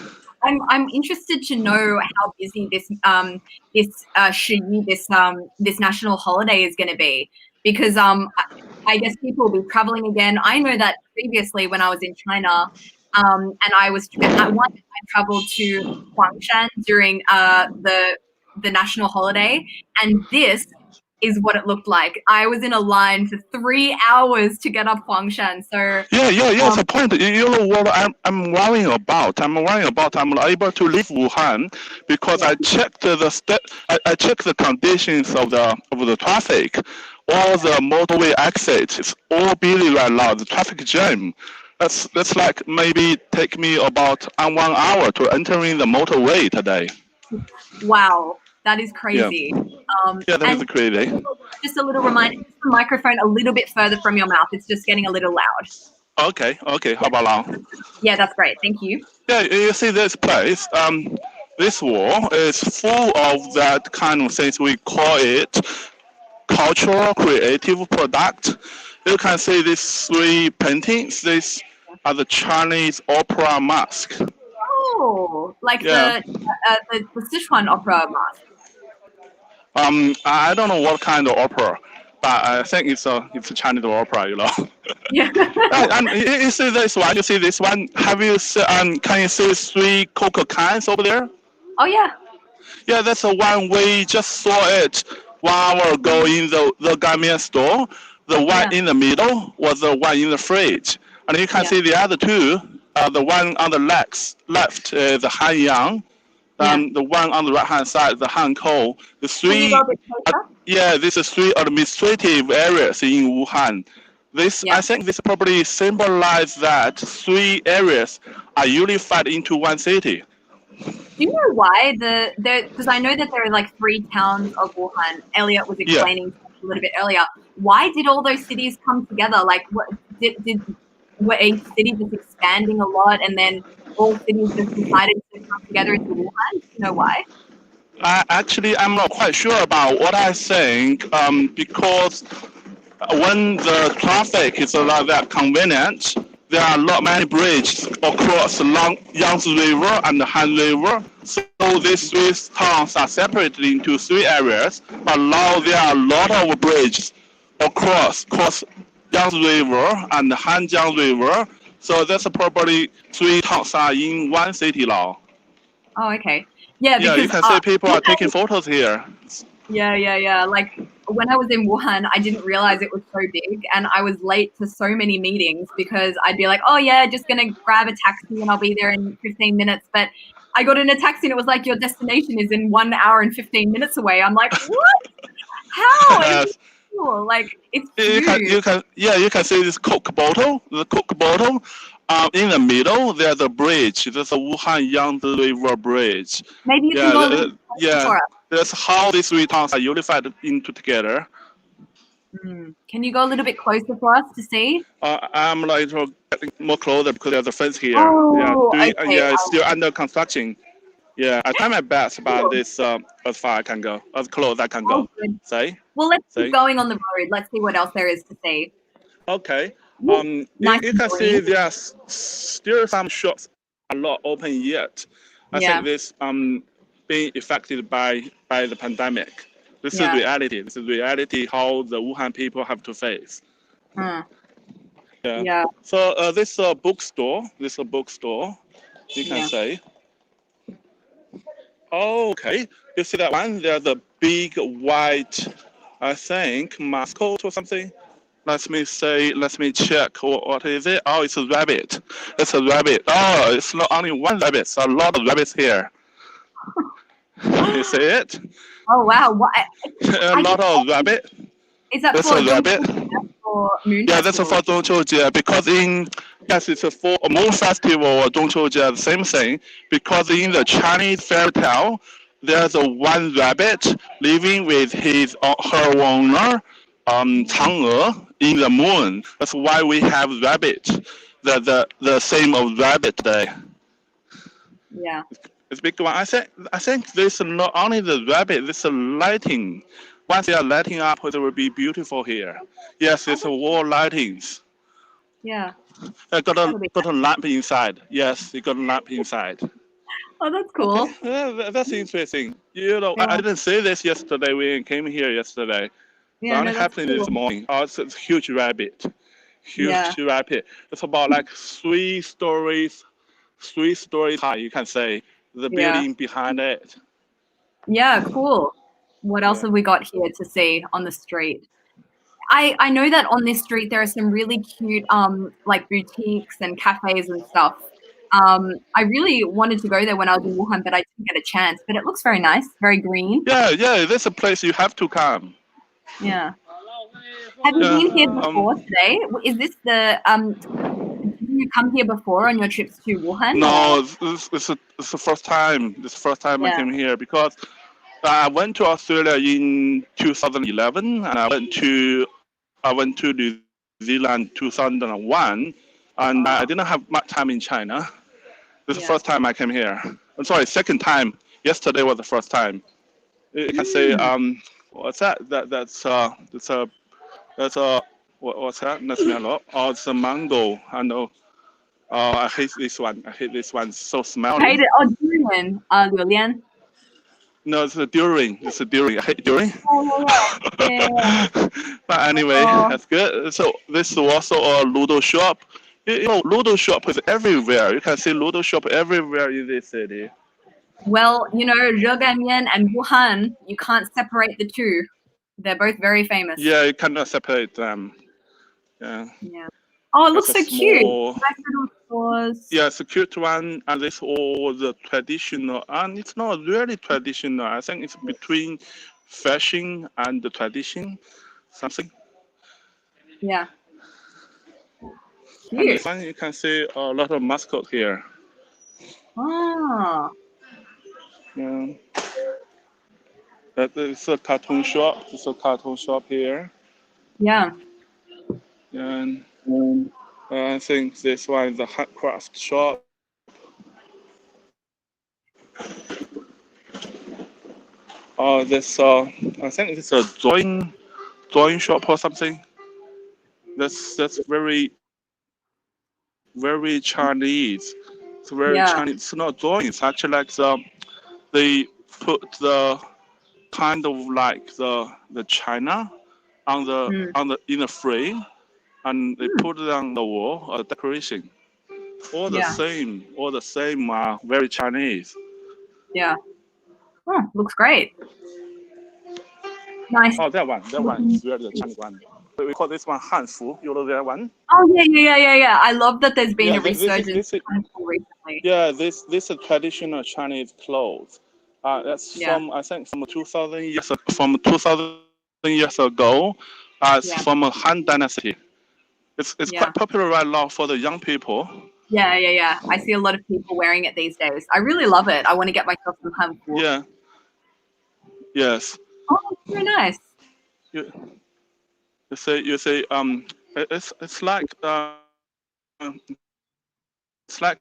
I'm interested to know how busy this national holiday is going to be because I guess people will be traveling again. I know that previously when I was in China, and I traveled to Huangshan during the national holiday, and this is what it looked like. I was in a line for 3 hours to get up Huangshan. So Yeah. It's um, a point. You know what I'm worrying about? I'm worrying about I'm not able to leave Wuhan because yeah, I checked the conditions of the traffic. All the motorway exits, it's all busy right now. The traffic jam. That's like maybe take me about 1 hour to entering the motorway today. wow, that is Yeah, crazy. yeah, that is And crazy. just a little reminder, just the microphone a little bit further from your mouth. It's just getting a little loud. Okay. How Yeah, about now? yeah, that's great. Thank you. Yeah, you see this place. This wall is full of that kind of things. We call it cultural creative product. You can see these three paintings. These are the Chinese opera mask. Oh, like Yeah. the Sichuan opera mask. I don't know what kind of opera, but I think it's a Chinese opera. You know. Yeah. And you see this one. You see this one. Have you seen? Can you see three Coca cans over there? Oh yeah. Yeah, that's the one we just saw it 1 hour ago in the Gamian store. The one Yeah. in the middle was the one in the fridge. And you can Yeah. see the other two, the one on the left, the Han Yang, Yeah. the one on the right hand side, the Han Kou. The Can you go three, a bit closer? yeah, this is three administrative areas in Wuhan. Yeah. I think this probably symbolizes that three areas are unified into one city. Do you know why because I know that there are like 3 towns of Wuhan. Elliot was Yeah. explaining a little bit earlier. Why did all those cities come together? Like, what did were each city just expanding a lot, and then all cities just decided to come together into Wuhan? Do you know why? I'm not quite sure about what I think because when the traffic is not that convenient, there are not many bridges across the Yangtze River and the Han River. So these three towns are separated into three areas, but now there are a lot of bridges across Yangtze River and the Hanjiang River. So that's probably three towns are in one city now. Oh, okay. Yeah, Yeah, you because can see people are taking photos here. yeah. Like when I was in Wuhan, I didn't realize it was so big, and I was late to so many meetings because I'd be like, "Oh yeah, just gonna grab a taxi and I'll be there in 15 minutes." But I got in a taxi and it was like your destination is in 1 hour and 15 minutes away. I'm like, what? How? Are you sure? Like it's huge. You can see this Coke bottle. The Coke bottle. In the middle, there's a bridge. There's a Wuhan Yangtze River Bridge. Maybe you can go a little bit closer for us. That's how these three towns are unified into together. Can you go a little bit closer for us to see? I'm like getting more closer because there's a fence here. Oh, okay. It's still under construction. Yeah, I try my best about this as far I can go, as close I can go. Good. Say? Well, let's keep going on the road. Let's see what else there is to see. Okay. Nice You can see there's still some shops are not open yet. I think this being affected by the pandemic. This is reality. This is reality how the Wuhan people have to face. Yeah. So this bookstore. This is a bookstore. You can say. Okay. You see that one? There's a big white, I think, mascot or something. Let me check. What is it? Oh, it's a rabbit. It's a rabbit. Oh, it's not only one rabbit. It's a lot of rabbits here. You see it? Oh, wow. A lot of rabbit. Is that That's for a rabbit. or Moon Yeah, that's Festival? for 中秋节 because yes, it's a for Moon Festival or 中秋节, the same thing. Because in the Chinese fairy tale, there's a one rabbit living with his her owner, Chang'e, in the moon. That's why we have rabbit, the same of rabbit today. Yeah. It's big one. I think this is not only the rabbit, this is lighting. Once they are lighting up, it will be beautiful here. Yes, it's a wall lightings. Yeah. I got That'll be a lamp inside. Yes, you got a lamp inside. Oh, that's Okay, cool. that's interesting. You know, Yeah. I didn't say this yesterday when I came here yesterday. It Yeah, only no, that's happened cool. this morning. Oh, it's a huge rabbit. Yeah. Huge rabbit. It's about like 3 stories high, you can say. The Yeah. building behind it. Yeah, cool. What else Yeah. have we got here to see on the street? I know that on this street there are some really cute like boutiques and cafes and stuff. I really wanted to go there when I was in Wuhan, but I didn't get a chance. But it looks very nice, very green. Yeah, that's a place you have to come. Yeah. Have you Yeah. been here before today? Is this the did you come here before on your trips to Wuhan or? No, it's the first time. This is the first time I Yeah. came here because I went to Australia in 2011 and I went to New Zealand 2001 and I Oh, didn't have much time in China. This is the yeah. first time I came here. I'm sorry, second time. Yesterday was the first time. You can say Mm. what's that? That's a what's that? That's mellow. Oh, it's a mango. I know. Oh, I hate this one. I hate this one. It's so I hate smelly. it. Oh, durian. Liu Lian. No, it's a durian. It's a durian. I hate durian. Oh, yeah, yeah, yeah. But anyway, Oh, that's good. So this is also a Ludo shop. You know, Ludo shop is everywhere. You can see Ludo shop everywhere in this city. well, you know, Zheganmian and Wuhan, you can't separate the two. They're both very famous. Yeah, you cannot separate them. Yeah, Yeah. Oh, it that's looks a so cute. small. Nice little stores. Yeah, it's a cute one, and this all the traditional, and it's not really traditional. I think it's between fashion and the tradition, something. Yeah. And this Cute. one, you can see a lot of mascot here. Oh, Yeah, that is a cartoon shop. It's a cartoon shop here. yeah. And I think this one is a handcraft shop. This I think it's a drawing shop or something. That's very Chinese. It's very Yeah. Chinese. It's not drawing. It's actually like they put the kind of like the China Mm. on the in the frame and they Mm. put it on the wall as a decoration. Yeah. All the same. Very Chinese. Yeah. Oh, looks great. Nice. Oh, that one is really the Chinese one. We call this one Hanfu. You know that one? Oh, yeah. I love that there's been Yeah, a resurgence this is of Kung Fu recently. yeah this is traditional Chinese clothes. That's Yeah. from I think from 2,000 years ago. It's Yeah. from a Han Dynasty. It's Yeah. quite popular right now for the young people. Yeah. I see a lot of people wearing it these days. I really love it. I want to get myself some Kung Fu. Yeah. Yes. Oh, that's very nice. You, you say it's like it's like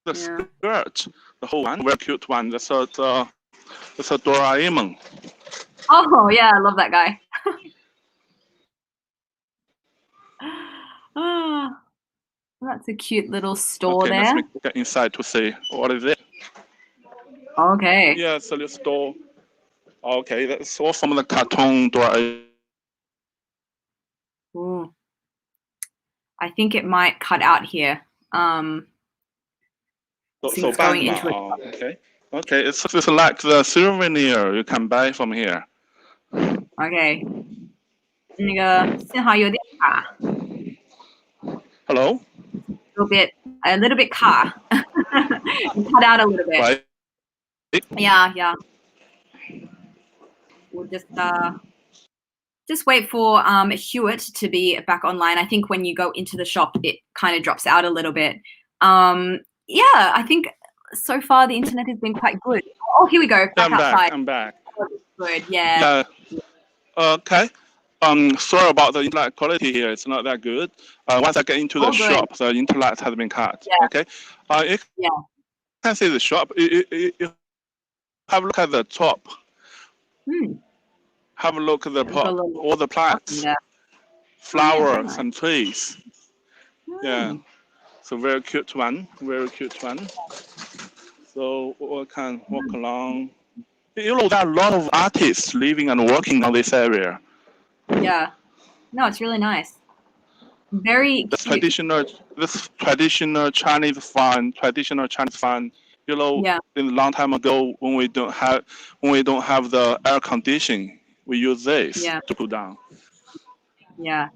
the Yeah. skirt, the whole one, very cute one. That's a Doraemon. Oh, yeah, I love that guy. Ah, that's a cute little store Okay, let's there. get inside to see what is it. Okay. Yeah, it's a little store. Okay, that's all from the cartoon Doraemon. Ooh. I think it might cut out here. Since So going Batman. into it. Oh, okay. Okay, it's like the souvenir you can buy from here. Okay. 那个信号有点卡 Hello? a little bit 卡 You cut out a little bit. Right. Yeah. we'll just wait for Hewitt to be back online. I think when you go into the shop, it kind of drops out a little bit. Yeah, I think so far the internet has been quite good. Oh, here we go. Back outside. I'm back. Good, yeah. Okay. Sorry about the internet quality here. It's not that good. Once I get into the shop, the internet has been cut. Yeah. Okay. You can see the shop. You have a look at the top. Have a look at the top. All the plants, flowers, and trees. Yeah. So very cute one. Very cute one. So we can walk along. You know, there are a lot of artists living and working on this area. Yeah. No, it's really nice. Very cute. This traditional Chinese fun. You know, in a long time ago, when we don't have the air conditioning, we use this to cool down. Yeah.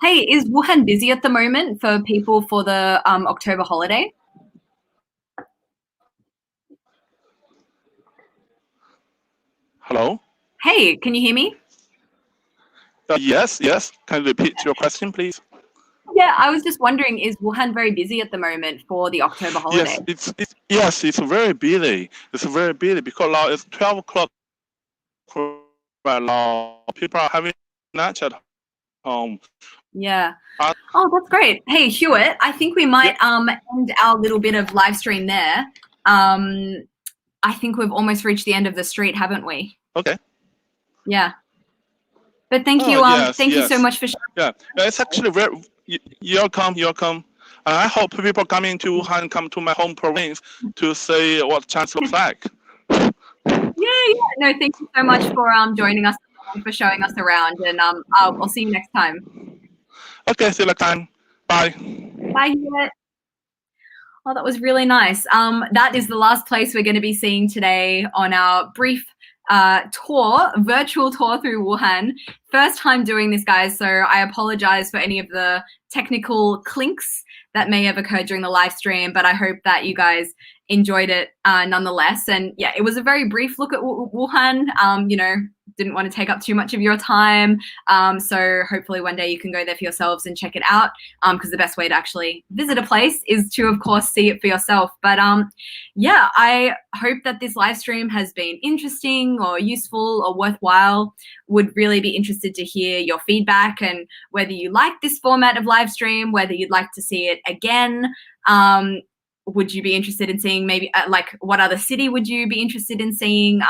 Hey, is Wuhan busy at the moment for people for the October holiday? Hello? Hey, can you hear me? Yes. Can you repeat your question, please? Yeah, I was just wondering, is Wuhan very busy at the moment for the October holiday? Yes, it's very busy. It's very busy because now it's 12 o'clock right now. People are having lunch at home. Yeah. Oh, that's great. Hey, Hewitt, I think we might end our little bit of live stream there. I think we've almost reached the end of the street, haven't we? Okay. Yeah. But thank you. Thank you so much for sharing. Yeah, it's actually very. You're welcome. And I hope people coming to Wuhan come to my home province to see what China looks like. Yeah. No, thank you so much for joining us and for showing us around. And I'll see you next time. Okay, see you next time. Bye. Bye, Hewitt. Oh, that was really nice. That is the last place we're going to be seeing today on our brief virtual tour through Wuhan. First time doing this, guys, so I apologize for any of the technical clinks that may have occurred during the live stream, but I hope that you guys enjoyed it nonetheless. And yeah, it was a very brief look at Wuhan. Didn't want to take up too much of your time. So hopefully one day you can go there for yourselves and check it out, because the best way to actually visit a place is to, of course, see it for yourself. But yeah, I hope that this live stream has been interesting or useful or worthwhile. Would really be interested to hear your feedback and whether you like this format of live stream, whether you'd like to see it again. Would you be interested in seeing maybe what other city would you be interested in seeing?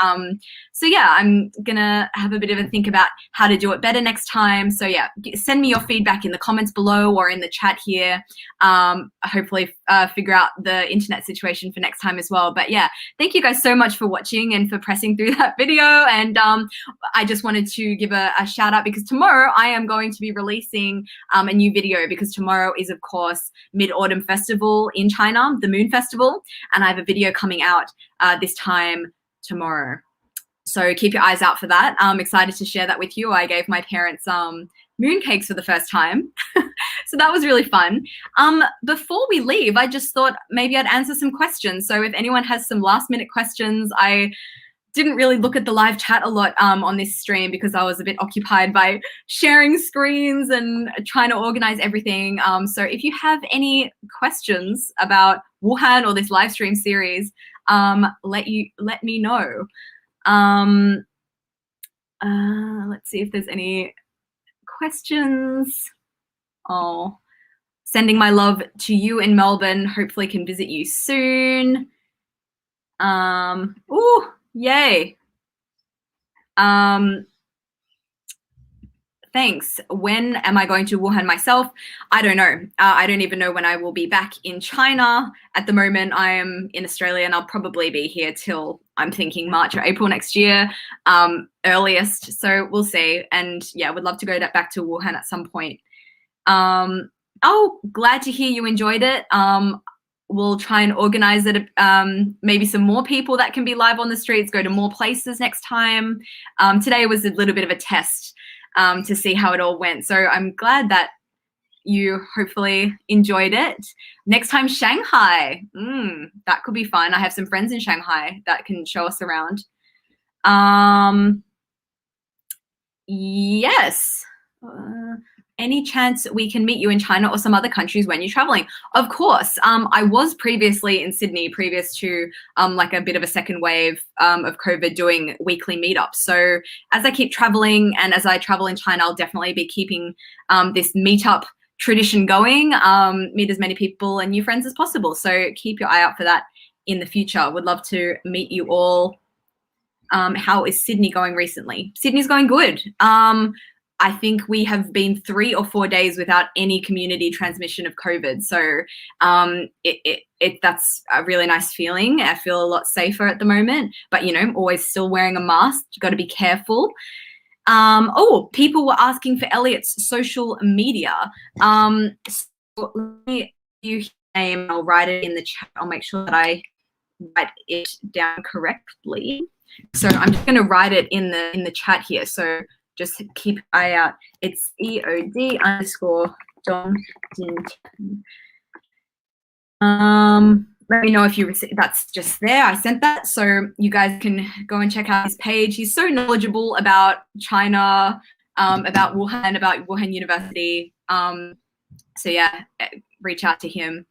So yeah, I'm gonna have a bit of a think about how to do it better next time. So yeah, send me your feedback in the comments below or in the chat here. Hopefully figure out the internet situation for next time as well. But yeah, thank you guys so much for watching and for pressing through that video. And I just wanted to give a shout out because tomorrow I am going to be releasing a new video, because tomorrow is of course Mid-Autumn Festival in China, the Moon Festival, and I have a video coming out this time tomorrow. So keep your eyes out for that. I'm excited to share that with you. I gave my parents moon cakes for the first time. So that was really fun. Before we leave, I just thought maybe I'd answer some questions. So if anyone has some last minute questions, I didn't really look at the live chat a lot on this stream because I was a bit occupied by sharing screens and trying to organize everything. So if you have any questions about Wuhan or this live stream series, let me know. Let's see if there's any questions. Oh, sending my love to you in Melbourne. Hopefully can visit you soon. Ooh, yay. Thanks. When am I going to Wuhan myself? I don't know. I don't even know when I will be back in China. At the moment, I am in Australia and I'll probably be here till, I'm thinking, March or April next year, earliest. So we'll see. And yeah, would love to go back to Wuhan at some point. Oh, glad to hear you enjoyed it. We'll try and organize it, maybe some more people that can be live on the streets, go to more places next time. Today was a little bit of a test to see how it all went. So I'm glad that you hopefully enjoyed it. Next time, Shanghai. That could be fun. I have some friends in Shanghai that can show us around. Yes. Any chance we can meet you in China or some other countries when you're traveling? Of course. I was previously in Sydney, previous to like a bit of a second wave of COVID, doing weekly meetups. So as I keep traveling and as I travel in China, I'll definitely be keeping this meetup tradition going, meet as many people and new friends as possible. So keep your eye out for that in the future. Would love to meet you all. How is Sydney going recently? Sydney's going good. I think we have been 3 or 4 days without any community transmission of COVID. So that's a really nice feeling. I feel a lot safer at the moment, but you know, always still wearing a mask. You got to be careful. Oh, people were asking for Elliot's social media. So let me do his name. I'll write it in the chat. I'll make sure that I write it down correctly. So I'm just going to write it in the chat here. So just keep an eye out. It's EOD_Dong. Let me know if you receive. That's just there. I sent that, so you guys can go and check out his page. He's so knowledgeable about China, about Wuhan University. So yeah, reach out to him.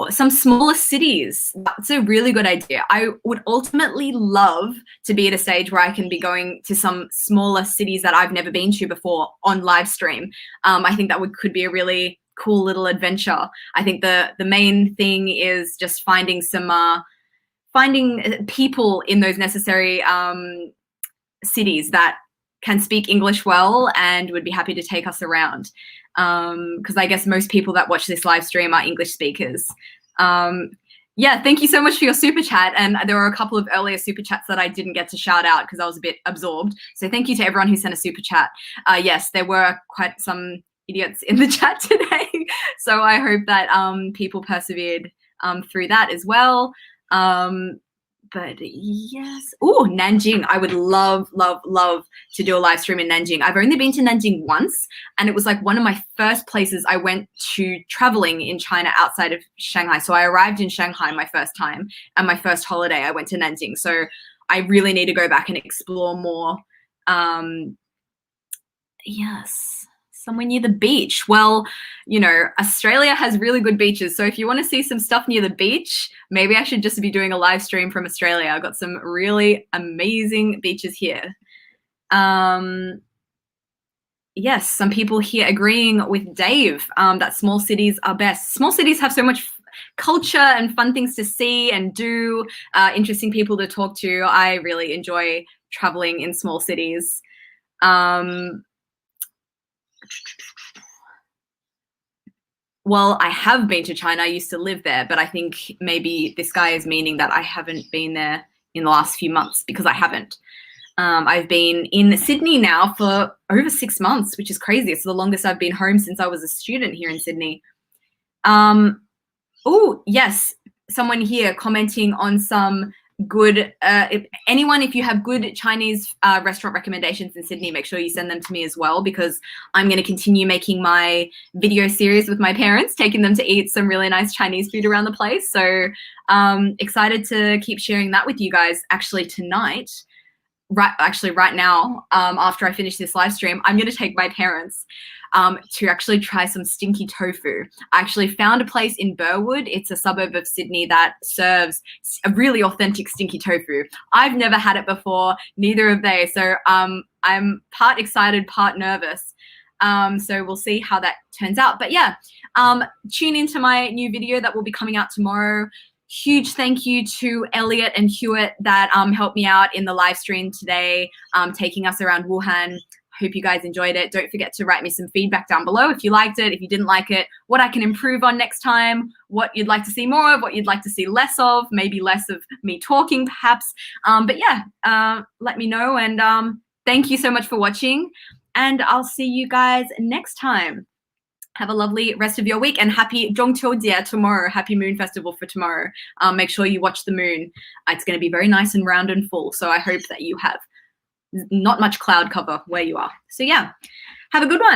Some smaller cities. That's a really good idea. I would ultimately love to be at a stage where I can be going to some smaller cities that I've never been to before on live stream. I think that could be a really cool little adventure. I think the main thing is just finding people in those necessary cities that can speak English well and would be happy to take us around. Because I guess most people that watch this live stream are English speakers. Yeah, thank you so much for your super chat. And there were a couple of earlier super chats that I didn't get to shout out because I was a bit absorbed. So thank you to everyone who sent a super chat. Yes, there were quite some idiots in the chat today. So I hope that people persevered through that as well. But yes. Oh, Nanjing. I would love, love, love to do a live stream in Nanjing. I've only been to Nanjing once, and it was like one of my first places I went to traveling in China outside of Shanghai. So I arrived in Shanghai my first time, and my first holiday I went to Nanjing. So I really need to go back and explore more. Yes. Somewhere near the beach. Well, you know, Australia has really good beaches. So if you want to see some stuff near the beach, maybe I should just be doing a live stream from Australia. I've got some really amazing beaches here. Yes, some people here agreeing with Dave that small cities are best. Small cities have so much culture and fun things to see and do, interesting people to talk to. I really enjoy traveling in small cities. Well, I have been to China. I used to live there, but I think maybe this guy is meaning that I haven't been there in the last few months, because I haven't. I've been in Sydney now for over 6 months, which is crazy. It's the longest I've been home since I was a student here in Sydney. Oh, yes. Someone here commenting on some good, if you have good Chinese restaurant recommendations in Sydney, make sure you send them to me as well, because I'm going to continue making my video series with my parents, taking them to eat some really nice Chinese food around the place. So excited to keep sharing that with you guys. Actually tonight, right now, after I finish this live stream, I'm going to take my parents to actually try some stinky tofu. I actually found a place in Burwood. It's a suburb of Sydney that serves a really authentic stinky tofu. I've never had it before, neither have they. So I'm part excited, part nervous. So we'll see how that turns out. But yeah, tune into my new video that will be coming out tomorrow. Huge thank you to Elliot and Hewitt that helped me out in the live stream today, taking us around Wuhan. Hope you guys enjoyed it. Don't forget to write me some feedback down below if you liked it, if you didn't like it, what I can improve on next time, what you'd like to see more of, what you'd like to see less of, maybe less of me talking perhaps. But yeah, let me know, and thank you so much for watching, and I'll see you guys next time. Have a lovely rest of your week, and happy Zhongqiujie tomorrow. Happy Moon Festival for tomorrow. Make sure you watch the moon. It's going to be very nice and round and full. So I hope that you have not much cloud cover where you are. So yeah, have a good one.